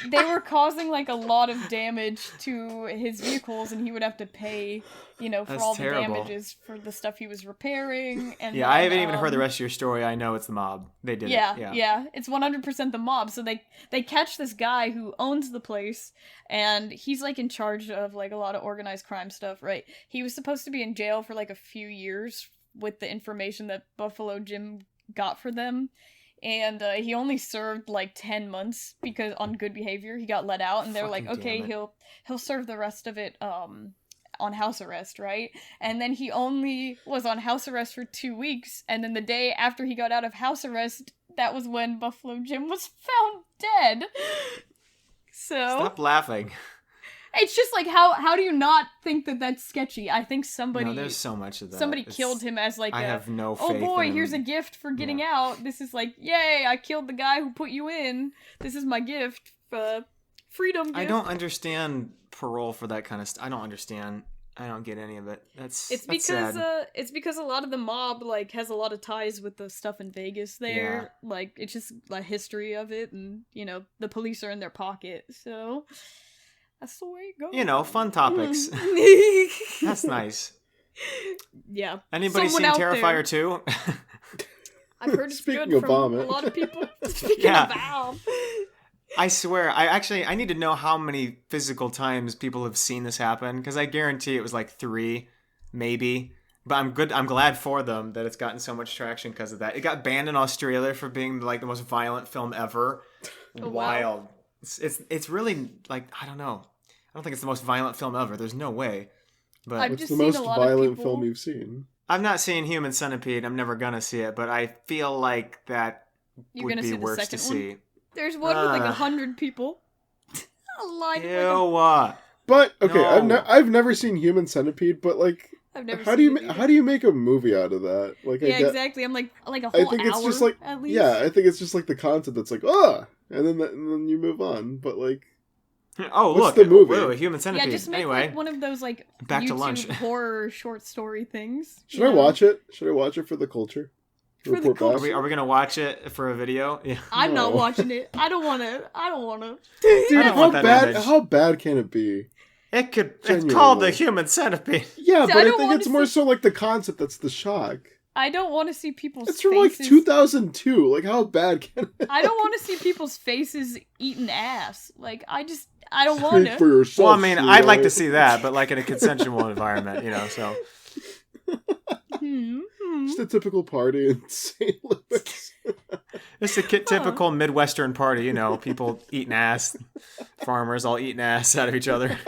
They were causing a lot of damage to his vehicles, and he would have to pay, for That's all terrible. the damages for the stuff he was repairing. And I haven't even heard the rest of your story. I know it's the mob. They did it. Yeah, it's 100% the mob. So they catch this guy who owns the place, and he's in charge of a lot of organized crime stuff, right? He was supposed to be in jail for a few years with the information that Buffalo Jim got for them. And he only served 10 months because on good behavior he got let out, and they're okay, he'll serve the rest of it on house arrest, right? And then he only was on house arrest for 2 weeks, and then the day after he got out of house arrest, that was when Buffalo Jim was found dead. So stop laughing. It's just how do you not think that that's sketchy? I think somebody... No, there's so much of that. Somebody killed him as I have no faith oh boy, in here's a him. gift for getting out. This is yay, I killed the guy who put you in. This is my gift. Freedom gift. I don't understand parole for that kind of stuff. I don't understand. I don't get any of it. That's sad. It's because a lot of the mob has a lot of ties with the stuff in Vegas there. Yeah. It's just a history of it, and the police are in their pocket, so that's the way it goes. Fun topics. That's nice. Yeah. Anybody Someone seen out Terrifier 2? I've heard it's Speaking good of from vomit. a lot of people. Speaking of vomit. I swear, I need to know how many physical times people have seen this happen, because I guarantee it was 3, maybe. But I'm glad for them that it's gotten so much traction because of that. It got banned in Australia for being the most violent film ever. Oh, Wild. wow. It's really I don't know. I don't think it's the most violent film ever. There's no way. But I've What's just the seen most a lot of violent people- film you've seen? I've not seen Human Centipede. I'm never gonna see it, but I feel like that You're would gonna be see the worse to second see. one? There's one with 100 people. Aligned with Ew. But okay, No. I've never seen Human Centipede, but I've never how seen do you it either. how do you make a movie out of that? Yeah, exactly. I'm a whole I think hour it's just at least. yeah, I think it's just the concept that's and then you move on. But Oh, What's look. the movie? Whoa, Human Centipede. Yeah, just make anyway, one of those Back YouTube to lunch. horror short story things. should I watch it? Should I watch it for the culture? For the Report culture. back? are we gonna watch it for a video? Yeah. I'm not No. watching it. I don't want to. Dude, I don't how want that bad? image. How bad can it be? It's Genuinely. called the Human Centipede. Yeah, I but I don't think wanna it's more see- so the concept that's the shock. I don't want to see people's It's from faces. 2002. How bad can it? I don't want to see people's faces eating ass. I don't want Speak for to. yourself. Well, I mean, I'd like to sweetheart. see that, but in a consensual environment, so. Just a typical party in St. Louis. It's a typical Midwestern party, people eating ass, farmers all eating ass out of each other.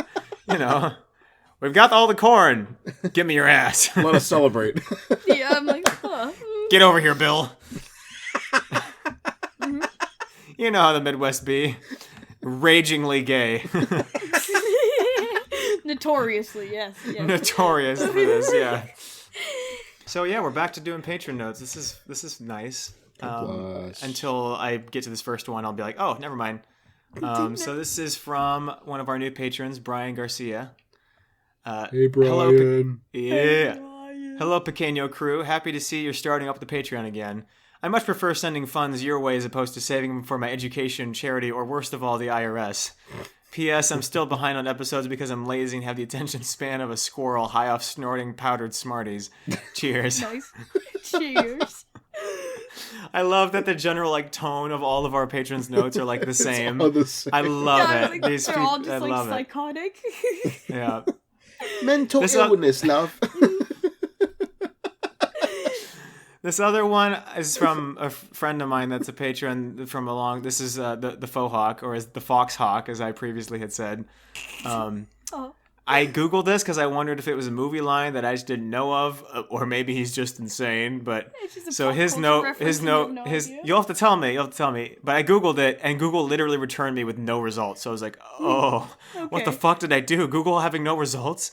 We've got all the corn. Give me your ass. Let us celebrate. Yeah, I'm like, huh. Get over here, Bill. You know how the Midwest be. Ragingly gay. Notoriously, yes. Notorious for this, yeah. So yeah, we're back to doing patron notes. This is nice. Until I get to this first one, I'll be like, oh, never mind. So this is from one of our new patrons, Brian Garcia. Hey, Brian. Hello, Pequeno crew. Happy to see you're starting up the Patreon again. I much prefer sending funds your way as opposed to saving them for my education, charity, or worst of all, the IRS. P.S. I'm still behind on episodes because I'm lazy and have the attention span of a squirrel high off snorting powdered Smarties. Cheers. Nice. Cheers. I love that the general tone of all of our patrons' notes are the same. All the same. I love it. They're all just psychotic. Yeah. Mental illness, love. This other one is from a friend of mine that's a patron from along. This is the faux hawk, or as the fox hawk, as I previously had said. I Googled this because I wondered if it was a movie line that I just didn't know of, or maybe he's just insane. But so his note, you'll have to tell me. But I Googled it, and Google literally returned me with no results. So I was like, oh, okay. What the fuck did I do? Google having no results.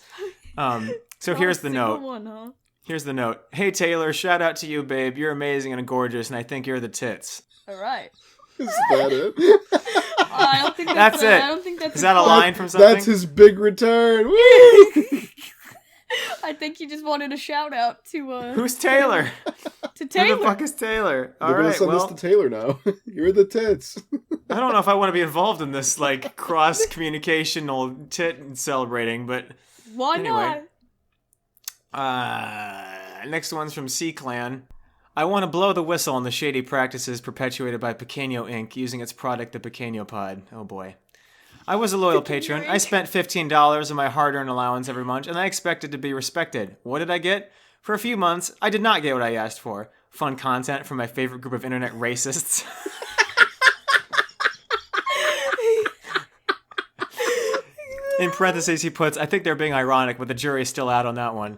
So here's the note. One, huh? Here's the note. Hey, Taylor, shout out to you, babe. You're amazing and gorgeous, and I think you're the tits. All right. Is that it? I don't think that's it. I don't think that's Is that a line from something? That's his big return. Woo! I think you just wanted a shout out to Who's Taylor? To Taylor. Who the fuck is Taylor? All They're gonna right, send this to Taylor now. You're the tits. I don't know if I want to be involved in this cross communicational tit celebrating, but why anyway. Next one's from C Clan. I want to blow the whistle on the shady practices perpetuated by Pequeno Inc. using its product, the Pequeno Pod. Oh boy. I was a loyal patron. I spent $15 of my hard-earned allowance every month, and I expected to be respected. What did I get? For a few months, I did not get what I asked for. Fun content from my favorite group of internet racists. In parentheses, he puts, I think they're being ironic, but the jury's still out on that one.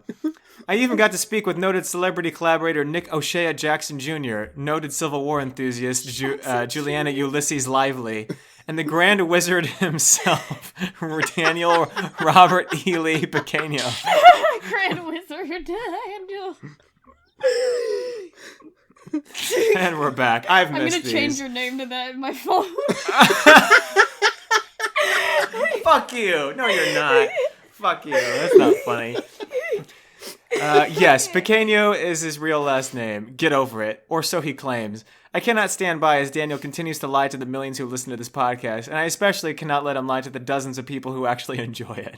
I even got to speak with noted celebrity collaborator Nick Ochoa Jackson Jr., noted Civil War enthusiast Julianna Ulysses Lively, and the Grand Wizard himself, Daniel Robert Ely Pequeno. Grand Wizard Daniel. And we're back. I'm going to change your name to that in my phone. Fuck you. No, you're not. Fuck you. That's not funny. Yes, Pequeno is his real last name. Get over it. Or so he claims. I cannot stand by as Daniel continues to lie to the millions who listen to this podcast, and I especially cannot let him lie to the dozens of people who actually enjoy it.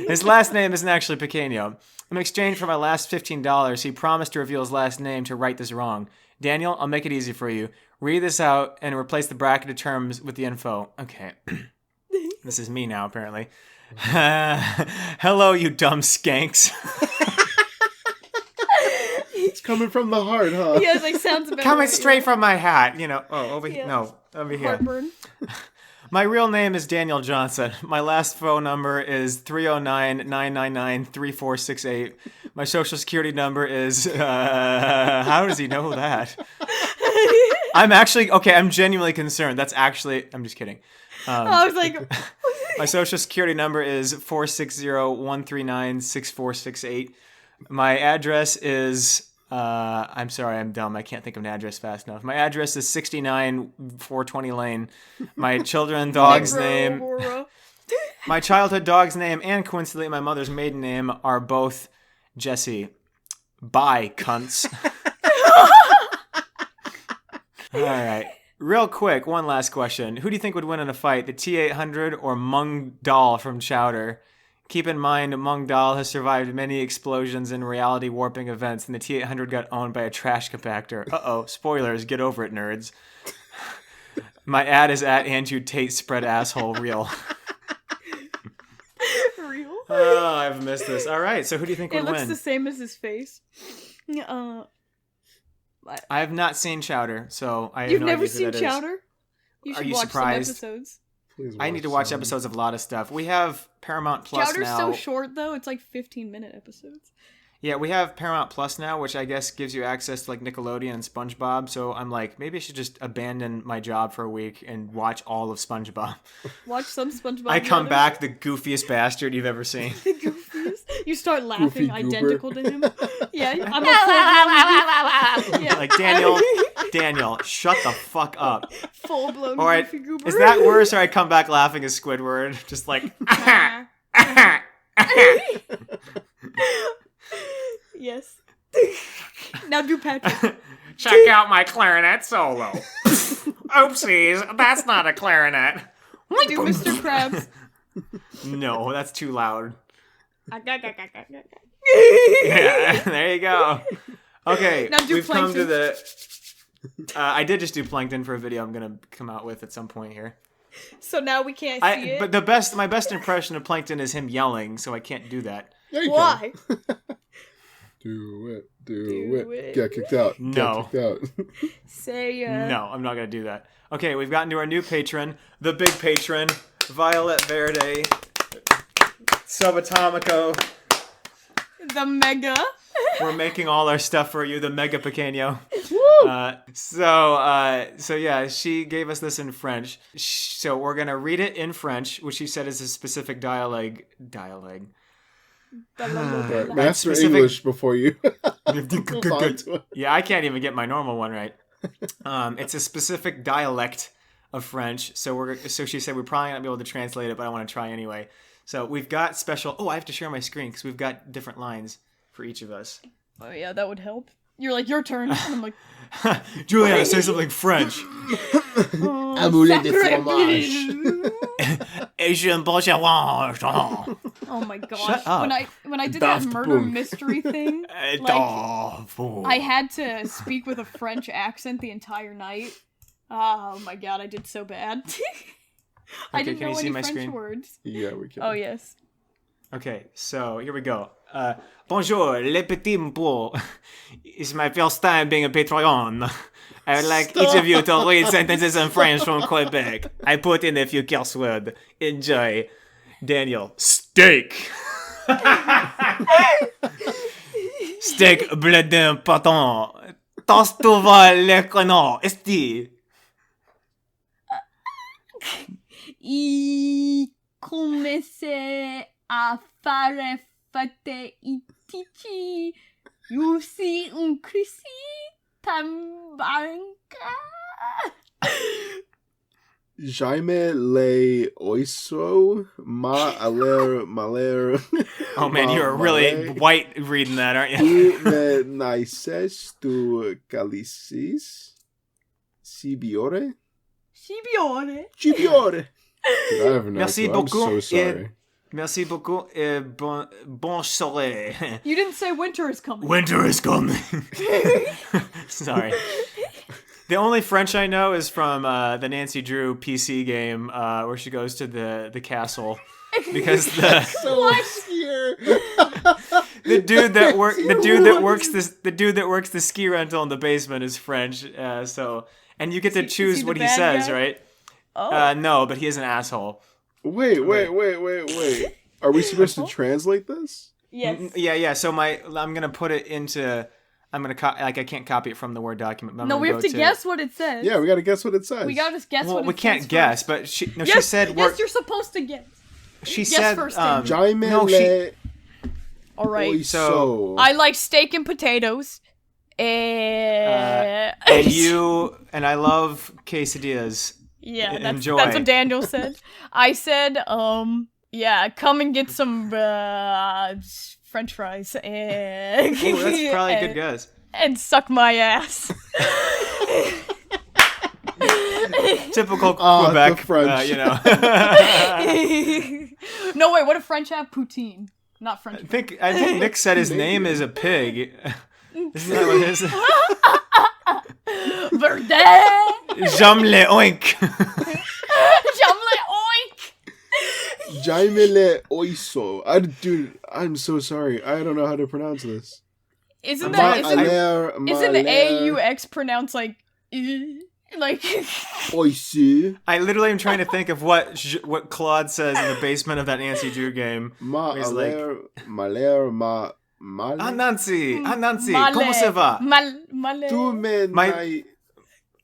His last name isn't actually Pequeno. In exchange for my last $15, he promised to reveal his last name to right this wrong. Daniel, I'll make it easy for you. Read this out and replace the bracketed terms with the info. Okay. This is me now, apparently. Hello, you dumb skanks. It's coming from the heart, huh? Yeah, it sounds better. Coming straight from my hat. Over here. No, over here. Heartburn. My real name is Daniel Johnson. My last phone number is 309-999-3468. My social security number is... how does he know that? I'm genuinely concerned. I'm just kidding. I was like... My social security number is 460-139-6468. My address is... I'm sorry, I'm dumb. I can't think of an address fast enough. My address is 69 420 Lane. My children's dog's name... My childhood dog's name and coincidentally my mother's maiden name are both Jesse. Bye, cunts. All right. Real quick, one last question. Who do you think would win in a fight, the T-800 or Mung Dal from Chowder? Keep in mind, Mung Dal has survived many explosions and reality warping events, and the T-800 got owned by a trash compactor. Uh-oh, spoilers, get over it, nerds. My ad is at Andrew Tate spread asshole real. Real? Oh, I've missed this. All right, so who do you think would win? It looks the same as his face. I have not seen Chowder, so I have You've no never idea who seen that Chowder? Is. You should Are you watch surprised? some episodes. I need to watch episodes of a lot of stuff. We have Paramount Plus Chowder's now. so short, though. It's like 15-minute episodes. Yeah, we have Paramount Plus now, which I guess gives you access to Nickelodeon and SpongeBob. So I'm like, maybe I should just abandon my job for a week and watch all of SpongeBob. Watch some SpongeBob. I come back the goofiest bastard you've ever seen. The goofiest? You start laughing Goofy goober. identical to him. Yeah, I'm a full-blown yeah. Like, Daniel, shut the fuck up. Full-blown All right, goofy goober. is that worse, or I come back laughing as Squidward? Just like, Yes. Now do Patrick. Check out my clarinet solo. Oopsies, that's not a clarinet. Do Mr. Krabs. no, that's too loud. Yeah, Yeah, there you go. Okay, Now do we've come to Plankton. the... I did just do Plankton for a video I'm going to come out with at some point here. So now we can't see it. But my best impression of Plankton is him yelling, so I can't do that. Yeah, you Why? can. Do it. Do it. Get kicked out. No. Get kicked out. Say No, I'm not going to do that. Okay, we've gotten to our new patron, the big patron, Violet Verde, Subatomico. the mega. We're making all our stuff for you, the Mega Pequeno. So yeah, she gave us this in French. So we're going to read it in French, which she said is a specific dialect. Right, master Specific- English before you. move on to it. Yeah, I can't even get my normal one right. It's a specific dialect of French. So she said we're probably not be able to translate it, but I want to try anyway. So we've got special. Oh, I have to share my screen because we've got different lines for each of us. Oh yeah, that would help. You're like, your turn. And I'm like, Juliana, say something French. Amoulette de fromage. oh my gosh. Shut up. When I did Daft that murder Punk. mystery thing, like, I had to speak with a French accent the entire night. Oh my god, I did so bad. I didn't can know you see any my French screen? words. Yeah, we can. Oh yes. Okay, so here we go. Bonjour, le petit pot. It's my first time being a Patreon. I would like each of you to read sentences in French from Quebec. I put in a few curse words. Enjoy. Daniel, steak. Steak bleu d'un paton. Tostuva le canard. Esti. I commencé a fare fate itici. You see un crisi tambanca. Jaime le oiso ma aler maler. Oh man, you're really white reading that, aren't you? Tu me naises tu calicis cibiore. Cibione. Cibiore. Dude, I have no Merci clue. I'm beaucoup. so sorry. Merci beaucoup et bon soleil. You didn't say winter is coming. Winter is coming. Sorry. The only French I know is from the Nancy Drew PC game where she goes to the castle because the dude that works the ski rental in the basement is French. And you get to choose he what the he bad says, guy? right? Oh. No, but he is an asshole. Wait. Are we supposed to translate this? Yes. Yeah. So I'm gonna put it into. I can't copy it from the Word document. But I'm No, gonna we have go to guess what it says. Yeah, we gotta guess what it says. We gotta guess Well, what it we says. can't guess, but she said. Yes, you're supposed to guess. She Guess said. first, Dan. Jaime No, le All right. oiso. So- I like steak and potatoes. And I love quesadillas. Yeah, that's Enjoy. what Daniel said. I said, yeah, come and get some French fries and Oh, that's probably a good guess. and suck my ass. Typical the Quebec, French. No, wait, what do French have? Poutine, not French. I think Nick said his name is a pig. Isn't that what it is? Verde. Jam le oink. Jamle oink. Jaime le oiso. Dude, I'm so sorry. I don't know how to pronounce this. Isn't Ma that aler, isn't maler, AUX pronounced like oisu. I literally am trying to think of what Claude says in the basement of that Nancy Drew game. Ma He's aler, maler, ma male. Ah, Nancy, male. comment ça va? Male. Tu me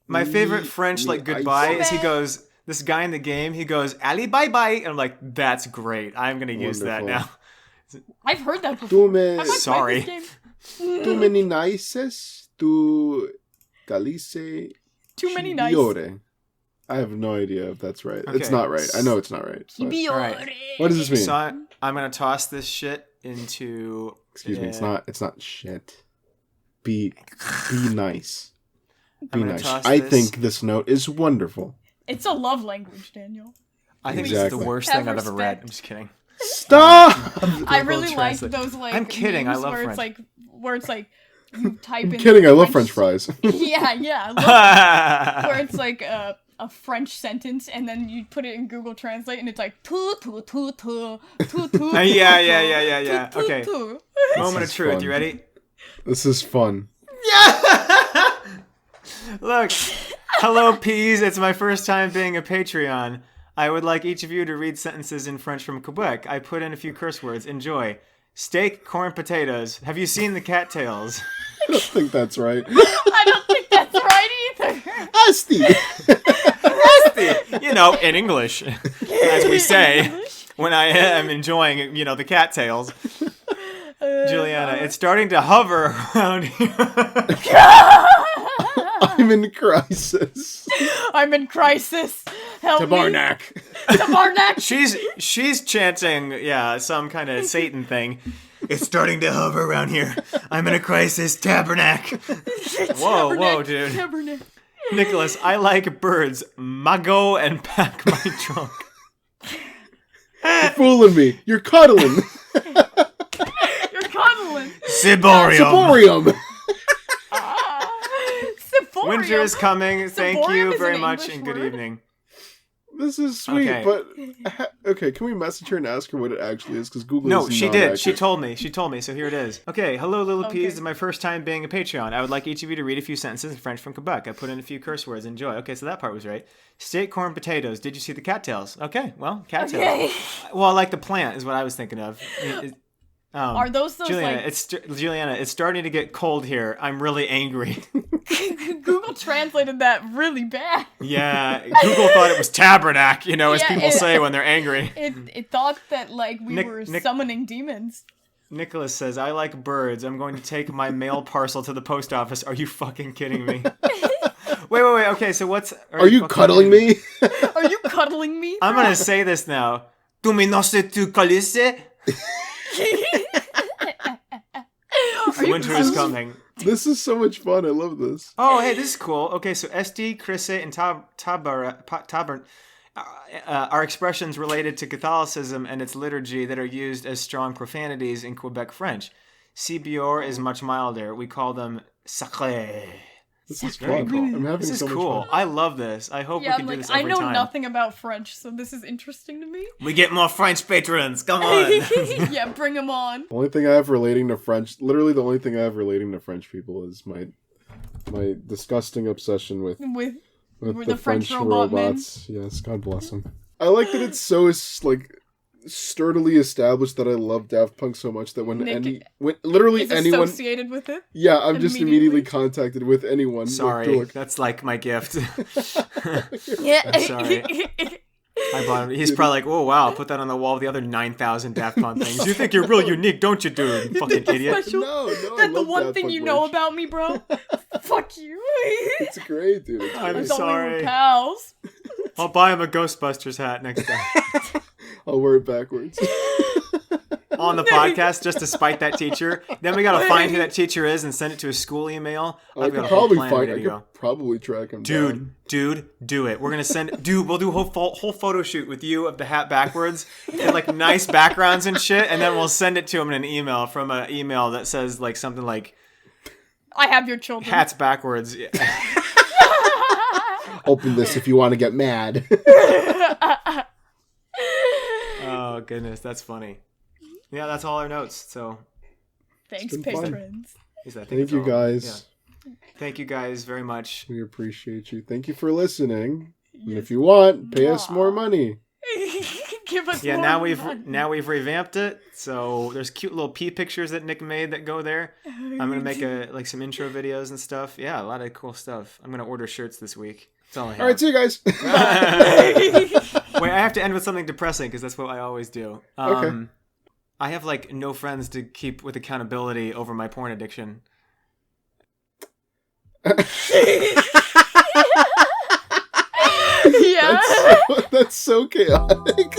My favorite French goodbye is he goes, this guy in the game, he goes, Ali bye bye. And I'm like, that's great. I'm going to use that Wonderful. now. I've heard that before. Tu me, Have I Sorry. played this game? tu me nices, tu calice Too many nice. chibiore. I have no idea if that's right. It's Okay. not right. I know it's not right. but- Chibiore. What does this mean? So I'm gonna toss this shit into. Excuse me. It's not shit. Be nice. I'm Be gonna nice. toss I this- think this note is wonderful. It's a love language, Daniel. I think Exactly. it's the worst Have thing I've ever read. respect. I'm just kidding. Stop! I really like translate. those like. I'm kidding, I memes love where French. it's like you type I'm in. kidding. I love French fries. Yeah. I love where it's like a French sentence and then you put it in Google Translate and it's like tu tu tu tu tu tu. Yeah. tu, Okay. tu. Moment is of truth. fun. You ready? This is fun. Look. Hello, peas. It's my first time being a Patreon. I would like each of you to read sentences in French from Quebec. I put in a few curse words. Enjoy. Steak, corn, potatoes. Have you seen the cattails? I don't think that's right. I don't think that's right either. Asti! You know, in English, as we say, when I am enjoying, the cattails. Juliana, it's starting to hover around here. I'm in crisis. I'm in crisis. Help me. Tabarnak. Tabarnak. She's chanting, some kind of Satan thing. It's starting to hover around here. I'm in a crisis, tabernacle. Whoa, dude. Tabernacle. Nicholas, I like birds. Mago and pack my trunk. You're fooling me. You're cuddling. You're cuddling. Siborium. Saborium. Siborium. Winter is coming. Thank Siborium you is very an much English and good word? evening. This is sweet, Okay. but okay, can we message her and ask her what it actually is? Because Google No, is she not did. accurate. She told me. So here it is. Okay, hello, little Okay. peas. This is my first time being a Patreon. I would like each of you to read a few sentences in French from Quebec. I put in a few curse words. Enjoy. Okay, so that part was right. Steak, corn, potatoes. Did you see the cattails? Okay, well, cattails. Okay. Well, like the plant is what I was thinking of. Are those Juliana, like Juliana, it's starting to get cold here. I'm really angry. Google translated that really bad? Yeah, Google thought it was tabernacle, as Yeah, people say when they're angry. It thought that like we were Nick- summoning demons. Nicholas says, I like birds. I'm going to take my mail parcel to the post office. Are you fucking kidding me? Wait. Okay, so Are you fucking cuddling kidding me? Are you cuddling me? I'm going to say this now. Tu me no sé tu calice? Winter is coming. This is so much fun. I love this. Oh, hey, this is cool. Okay, so SD, Crise, and Taber are expressions related to Catholicism and its liturgy that are used as strong profanities in Quebec French. Cibior is much milder. We call them sacré. This is Very fun. cool. I'm having This is so much cool. fun. I love this. I hope Yeah, we can I'm do like, this I every know time. nothing about French, so this is interesting to me. We get more French patrons. Come on. Yeah, bring them on. The only thing I have relating to French, literally the only thing I have relating to French people is my disgusting obsession with With the the French French robot men. robots. Yes, God bless them. I like that it's so sturdily established that I love Daft Punk so much that when Nick literally is anyone, associated with it. yeah, I'm just immediately. immediately contacted with anyone. Sorry, that's like my gift. Yeah. I'm sorry. I bought him. He's probably like, oh wow, I'll put that on the wall with the other 9,000 Daft Punk things. You think you're real unique, don't you, dude? Fucking idiot. Special. No, I That's the love one Daft thing Punk you know merch. about me, bro. Fuck you. It's great, dude. It's I'm great. I thought we sorry. were pals. I'll buy him a Ghostbusters hat next time. I'll wear it backwards. On the podcast, just to spite that teacher. Then we gotta find who that teacher is and send it to a school email. I I've could got a whole probably plan find. ready I to could go. probably track him down. Dude, do it. We're gonna we'll do a whole photo shoot with you of the hat backwards and like nice backgrounds and shit, and then we'll send it to him in an email from an email that says like something like I have your children. hats backwards. Open this if you want to get mad. Oh goodness, that's funny. Yeah, that's all our notes. So Thanks, been fun. patrons. I think Thank that's you all. guys. Yeah. Thank you guys very much. We appreciate you. Thank you for listening. And if you want, pay us more money. Give us Yeah, more now we've revamped it. So there's cute little pea pictures that Nick made that go there. I'm gonna make some intro videos and stuff. Yeah, a lot of cool stuff. I'm gonna order shirts this week. That's all I have. All right, see you guys. Wait, I have to end with something depressing because that's what I always do. Okay. I have like no friends to keep with accountability over my porn addiction. Yeah. That's so chaotic.